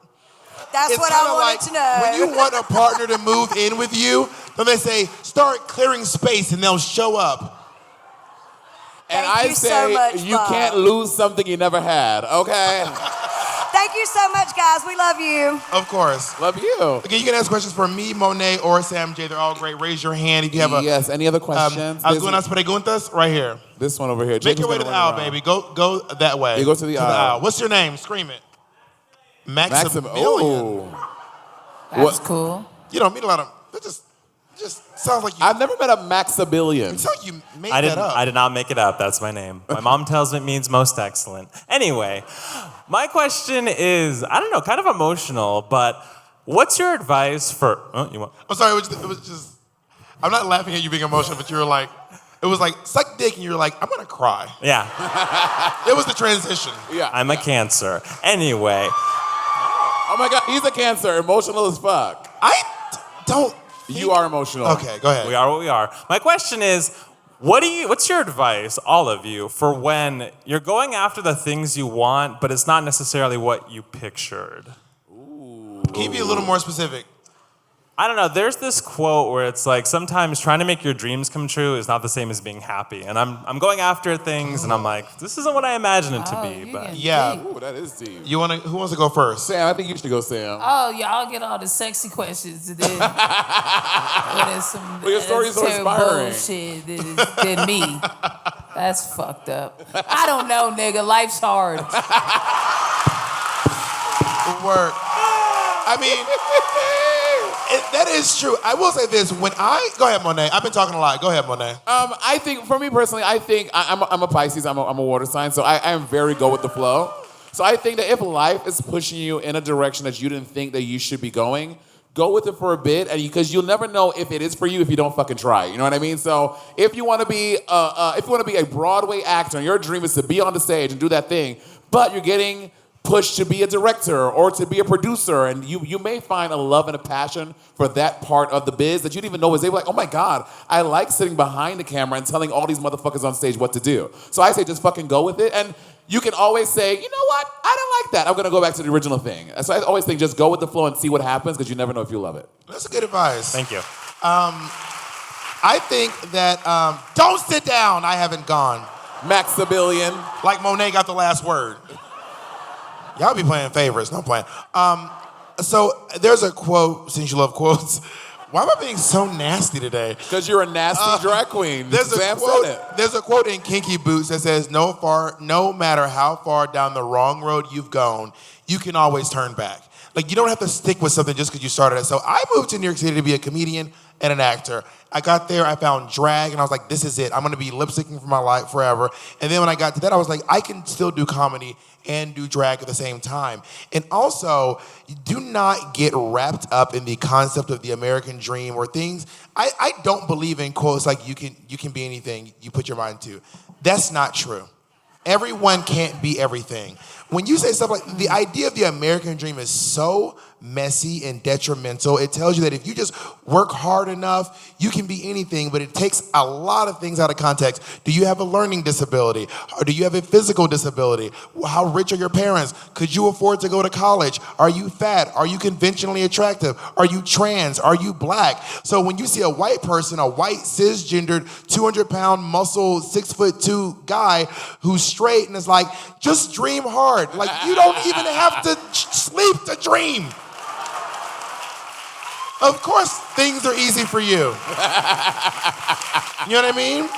That's what I wanted to know. When you want a partner to move in with you, then they say, start clearing space and they'll show up. And I say, you can't lose something you never had, okay? Thank you so much, guys. We love you. Of course. Love you. Again, you can ask questions for me, Monet, or Sam J. They're all great. Raise your hand if you have Yes, any other questions? Algunas preguntas? Right here. This one over here. Make your way to the aisle, baby. Go that way. You go to the aisle. What's your name? Scream it. Maximilian. Oh. That's cool. You don't meet a lot of... That just sounds like you... I've never met a Maximilian. It sounds like you made that up. I did not make it up. That's my name. My mom tells me it means most excellent. Anyway, my question is, I don't know, kind of emotional, but what's your advice for... I'm sorry, it was just... I'm not laughing at you being emotional, but you were like... It was like, suck dick, and you were like, I'm going to cry. Yeah. It was the transition. Yeah. I'm a Cancer. Anyway. Oh, my God, he's a Cancer. Emotional as fuck. I don't... You are emotional. Okay, go ahead. We are what we are. My question is, what's your advice, all of you, for when you're going after the things you want, but it's not necessarily what you pictured? Can you be a little more specific? I don't know. There's this quote where it's like sometimes trying to make your dreams come true is not the same as being happy. And I'm going after things, and I'm like, this isn't what I imagined it to be. But yeah, ooh, that is deep. Who wants to go first? Sam, I think you should go, Sam. Oh, y'all get all the sexy questions, and then there's some your story's so inspiring. bullshit than me. That's fucked up. I don't know, nigga. Life's hard. Work. I mean, that is true. I will say this. Go ahead, Monet. I've been talking a lot. Go ahead, Monet. I think, for me personally, I'm a Pisces. I'm a water sign, so I am very go with the flow. So I think that if life is pushing you in a direction that you didn't think that you should be going, go with it for a bit, because you'll never know if it is for you if you don't fucking try. You know what I mean? So if you want to be a Broadway actor and your dream is to be on the stage and do that thing, but you're getting pushed to be a director or to be a producer, and you may find a love and a passion for that part of the biz that you didn't even know was able. Like, oh my God, I like sitting behind the camera and telling all these motherfuckers on stage what to do. So I say just fucking go with it, and you can always say, you know what? I don't like that. I'm going to go back to the original thing. So I always think just go with the flow and see what happens because you never know if you love it. That's good advice. Thank you. I think that don't sit down. I haven't gone. Maximilian. Like Monet got the last word. Y'all be playing favorites. No playing. So there's a quote, since you love quotes. Why am I being so nasty today? Because you're a nasty drag queen. There's Sam a quote. said it. There's a quote in Kinky Boots that says, "No matter how far down the wrong road you've gone, you can always turn back." Like you don't have to stick with something just because you started it. So I moved to New York City to be a comedian and an actor. I got there, I found drag, and I was like, this is it. I'm gonna be lip syncing for my life forever. And then when I got to that, I was like, I can still do comedy and do drag at the same time. And also, do not get wrapped up in the concept of the American dream or things. I don't believe in quotes like you can be anything you put your mind to. That's not true. Everyone can't be everything. When you say stuff like the idea of the American dream is so messy and detrimental, it tells you that if you just work hard enough, you can be anything, but it takes a lot of things out of context. Do you have a learning disability? Or do you have a physical disability? How rich are your parents? Could you afford to go to college? Are you fat? Are you conventionally attractive? Are you trans? Are you black? So when you see a white person, a white cisgendered 200-pound muscle 6'2" guy who's straight and is like, just dream hard. Like you don't even have to sleep to dream. Of course, things are easy for you. You know what I mean?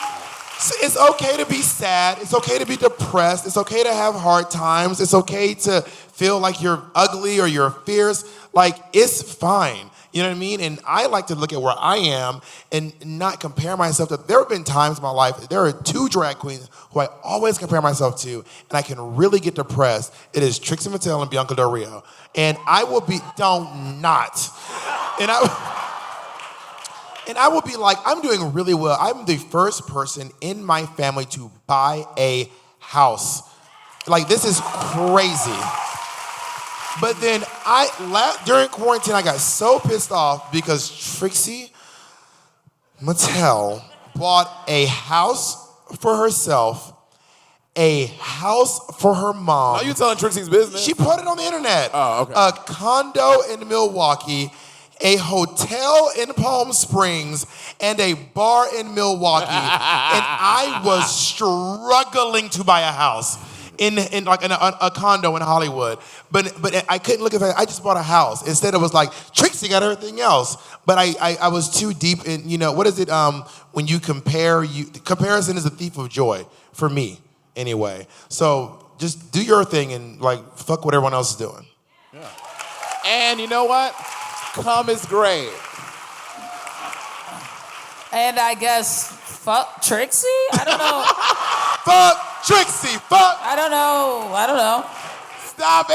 So it's okay to be sad. It's okay to be depressed. It's okay to have hard times. It's okay to feel like you're ugly or you're fierce. Like, it's fine. You know what I mean? And I like to look at where I am and not compare myself to. There have been times in my life, there are two drag queens who I always compare myself to, and I can really get depressed. It is Trixie Mattel and Bianca Del Rio. And I will be, don't not. And I will be like, I'm doing really well. I'm the first person in my family to buy a house. Like, this is crazy. But then during quarantine, I got so pissed off because Trixie Mattel bought a house for herself, a house for her mom. Are you telling Trixie's business? She put it on the internet. Oh, okay. A condo in Milwaukee, a hotel in Palm Springs, and a bar in Milwaukee. And I was struggling to buy a house. In a condo in Hollywood, but I couldn't look at that. I just bought a house. Instead, it was like Trixie got everything else. But I was too deep in, what is it? When you compare, comparison is a thief of joy for me, anyway. So just do your thing and fuck what everyone else is doing. Yeah. And you know what? Cum is great. And I guess fuck Trixie? I don't know. Fuck Trixie, fuck. I don't know. Stop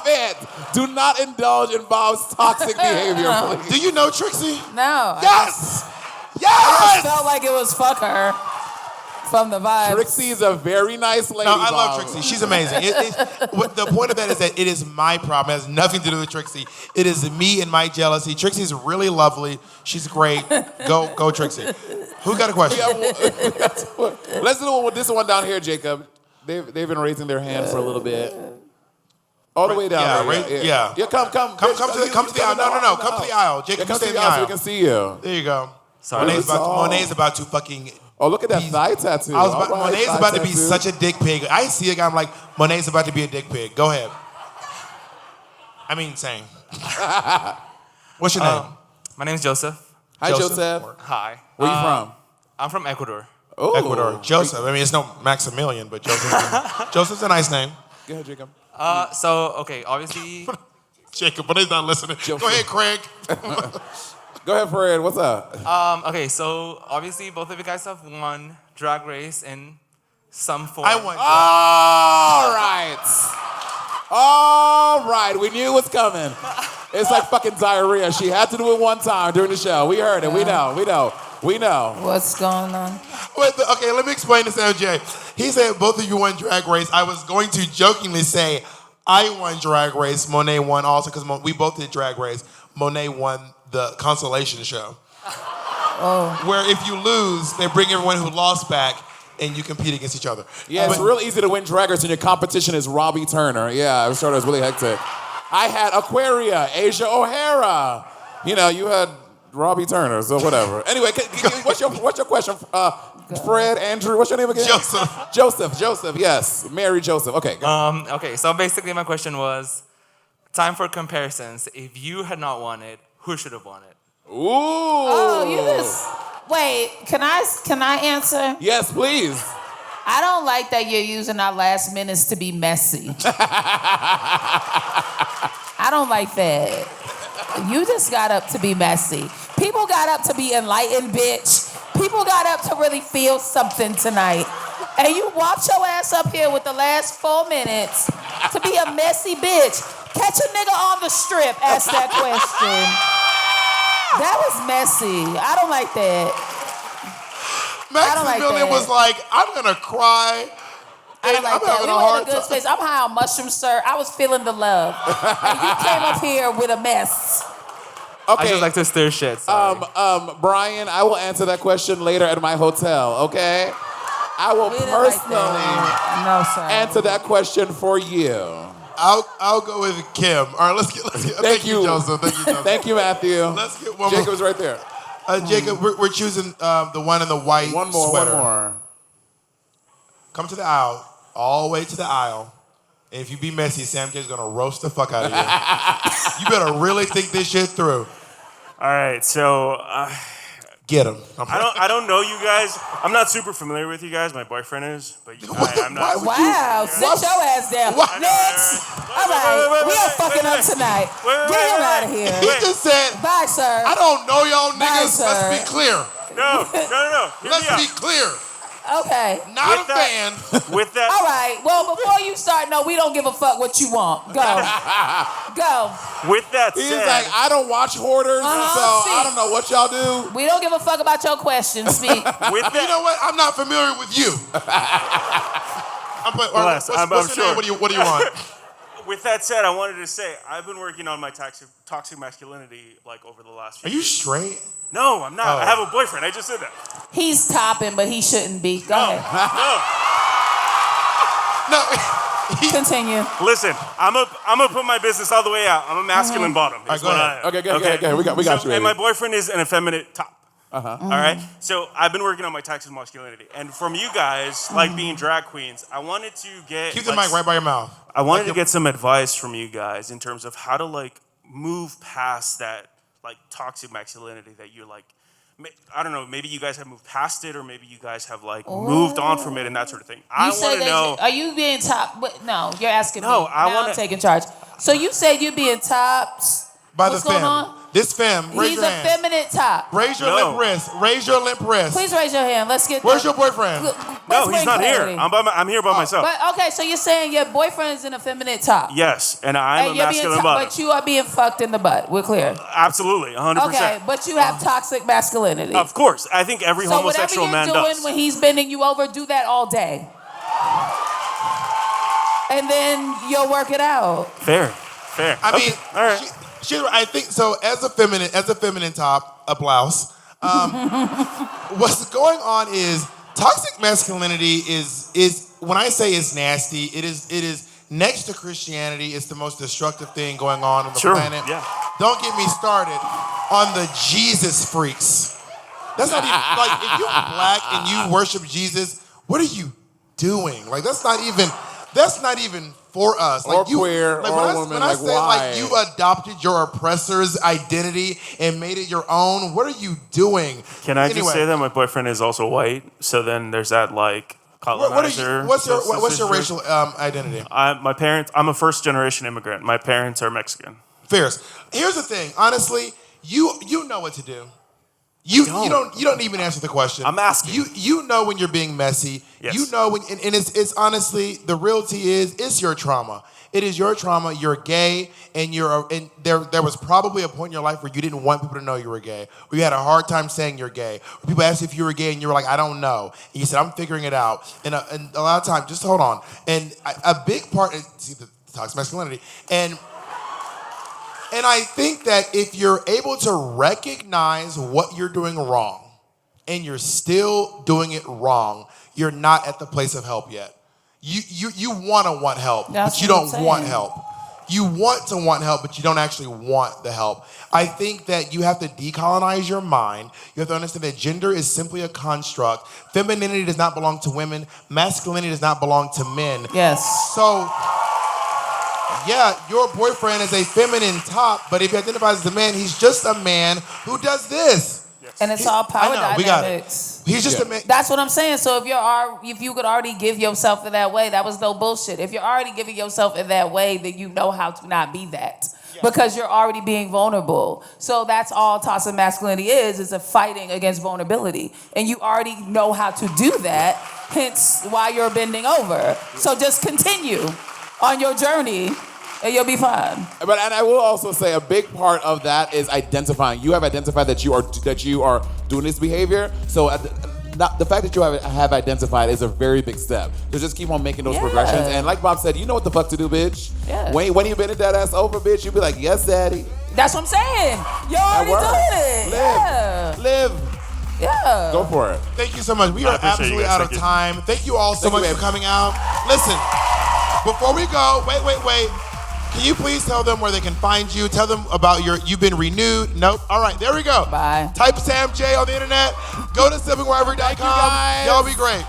it. Do not indulge in Bob's toxic behavior, please. Do you know Trixie? No. Yes! I Yes! felt like it was fuck her from the vibe. Trixie is a very nice lady, No, I Bob. love Trixie. She's amazing. The point of that is that it is my problem. It has nothing to do with Trixie. It is me and my jealousy. Trixie's really lovely. She's great. Go Trixie. Who got a question? Let's do this one down here, Jacob. They've been raising their hand for a little bit. All the way down there. Yeah. Yeah, come. Come to the aisle. No. Come to the aisle. Jacob, Come stay to in the the aisle so aisle. we can see you. There you go. Sorry. Monet's about to fucking... Oh, look at that thigh tattoo. Monet's about to be such a dick pig. I see a guy, I'm like, Monet's about to be a dick pig. Go ahead. I mean, same. What's your name? My name's Joseph. Hi, Joseph. Hi. Where you from? I'm from Ecuador. Oh, Ecuador. Joseph. I mean, it's no Maximilian, but Joseph's a nice name. Go ahead, Jacob. Obviously... Jacob, but he's not listening. Go ahead, Craig. Go ahead, Fred. What's up? So obviously both of you guys have won Drag Race in some form. I won. All right. We knew it was coming. It's like fucking diarrhea. She had to do it one time during the show. We heard it. We know. What's going on? Wait, okay, let me explain this, LJ. He said both of you won Drag Race. I was going to jokingly say I won Drag Race. Monet won also because we both did Drag Race. Monet won the consolation show. Oh. Where if you lose, they bring everyone who lost back and you compete against each other. Yeah, it's real easy to win Drag Race when your competition is Robbie Turner. Yeah, I was sure it was really hectic. I had Aquaria, Asia O'Hara. You know, you had Robbie Turner, so whatever. Anyway, what's your question? Fred, Andrew, what's your name again? Joseph, yes. Mary Joseph. Okay. Okay, so basically my question was, time for comparisons. If you had not won it, who should have won it? Ooh. Oh, you just wait. Can I answer? Yes, please. I don't like that you're using our last minutes to be messy. I don't like that. You just got up to be messy. People got up to be enlightened, bitch. People got up to really feel something tonight. And you walked your ass up here with the last 4 minutes to be a messy bitch. Catch a nigga on the strip, ask that question. That was messy. I don't like that. Maximilian was like, I'm gonna cry. I don't like I'm that. having We a were hard in a good time. space. I'm high on mushrooms, sir. I was feeling the love. And you came up here with a mess. Okay. I just like to stir shit. Sorry. Brian, I will answer that question later at my hotel, okay? I will We didn't like personally that. No, sir. answer that question for you. I'll go with Kim. All right, let's get. Thank you, Joseph. Thank you, Joseph. Thank you, Matthew. Let's get one Jacob's more. right there. Jacob, we're choosing the one in the white One more, sweater. one more. Come to the aisle, all the way to the aisle. And if you be messy, Sam J's gonna roast the fuck out of you. You better really think this shit through. All right, so Get him. I don't know you guys. I'm not super familiar with you guys. My boyfriend is, but I'm not. Wow, sit your ass down. What? Next. All right, we are fucking up tonight. Get him out of here. He just said, Bye, sir. I don't know y'all Bye, niggas. sir. Let's be clear. No. Hear Let's me be clear. Okay. Not With a fan. With that, All right. Well, before you start, no, we don't give a fuck what you want. Go. Go. with that He's said, like, I don't watch Hoarders, so I don't know what y'all do. We don't give a fuck about your questions. Speak. with You that, know what? I'm not familiar with you. Bless, I'm what's your sure. name? What do you want? with that said, I wanted to say I've been working on my toxic masculinity like over the last Are few. you straight? No, I'm not. Oh. I have a boyfriend. I just said that. He's topping, but he shouldn't be. Go No, ahead. no. No. Continue. Listen, I'm gonna put my business all the way out. I'm a masculine bottom. That's go what ahead. I am. Okay. We got you. And Eddie. my boyfriend is an effeminate top. All right. So I've been working on my toxic masculinity, and from you guys, like being drag queens, I wanted to get Keep the mic right by your mouth. I wanted to get some advice from you guys in terms of how to like move past that like toxic masculinity that you're like. I don't know. Maybe you guys have moved past it, or maybe you guys have like moved on from it and that sort of thing. I You said want to that know. Are you being top? No, you're asking No, me. I Now wanna- I'm taking charge. So you said you being topped. By What's the going femme. on? This femme, raise He's your a hand. feminine top. Raise your No. limp wrist. Raise your limp wrist. Please raise your hand. Let's get. Where's your boyfriend? No, he's not here. I'm here by myself. But okay, so you're saying your boyfriend is an effeminate top. Yes, and I'm a And you're being masculine bottom. but you are being fucked in the butt. We're clear. Absolutely, 100%. Okay, but you have toxic masculinity. Of course, I think every So whatever homosexual you're man doing does. when he's bending you over, do that all day. And then you'll work it out. Fair. I Okay, mean, all right. I think so. As a feminine top, a blouse. What's going on is toxic masculinity is when I say it's nasty, it is next to Christianity. It's the most destructive thing going on the Sure, planet. yeah. Don't get me started on the Jesus freaks. That's not even like if you're black and you worship Jesus, what are you doing? Like that's not even for us. Like Or queer, like or when I, woman, when I like, say why? like you adopted your oppressor's identity and made it your own, what are you doing? Can I Anyway, just say that my boyfriend is also white? So then there's that like colonizer. what's your racial identity? I'm a first generation immigrant. My parents are Mexican. Fierce. Here's the thing. Honestly, you know what to do. You don't even answer the question. I'm asking. You know when you're being messy. Yes. You know when and it's honestly the reality is it's your trauma. It is your trauma. You're gay and there was probably a point in your life where you didn't want people to know you were gay. Where you had a hard time saying you're gay. Where people asked if you were gay and you were like, I don't know. And you said, I'm figuring it out. And a lot of times, just hold on. And a big part is see the toxic masculinity and I think that if you're able to recognize what you're doing wrong and you're still doing it wrong, you're not at the place of help yet. You want to want help, That's but you what I'm don't saying. want help. You want to want help, but you don't actually want the help. I think that you have to decolonize your mind. You have to understand that gender is simply a construct. Femininity does not belong to women. Masculinity does not belong to men. Yes. So, yeah, your boyfriend is a feminine top, but if he identifies as a man, he's just a man who does this. And it's all power I know, we got it. dynamics. He's just a man. That's what I'm saying. So if you could already give yourself in that way, that was no bullshit. If you're already giving yourself in that way, then you know how to not be that. Because you're already being vulnerable. So that's all toxic masculinity is a fighting against vulnerability. And you already know how to do that, hence why you're bending over. So just continue on your journey and you'll be fine. And I will also say a big part of that is identifying. You have identified that you are doing this behavior. So the fact that you have identified is a very big step. So just keep on making those progressions. And like Bob said, you know what the fuck to do, bitch. Yeah. When you bending that ass over, bitch, you be like, yes, daddy. That's what I'm saying. You're already doing it. Live. Yeah. Go for it. Thank you so much. We are appreciate you absolutely guys. out of Thank you. time. Thank you all so Thank you, much for babe. coming out. Listen, before we go, wait. Can you please tell them where they can find you? Tell them about you've been renewed. Nope. All right, there we go. Bye. Type Sam J on the internet. Go to siblingrivalry.com. guys. Y'all be great.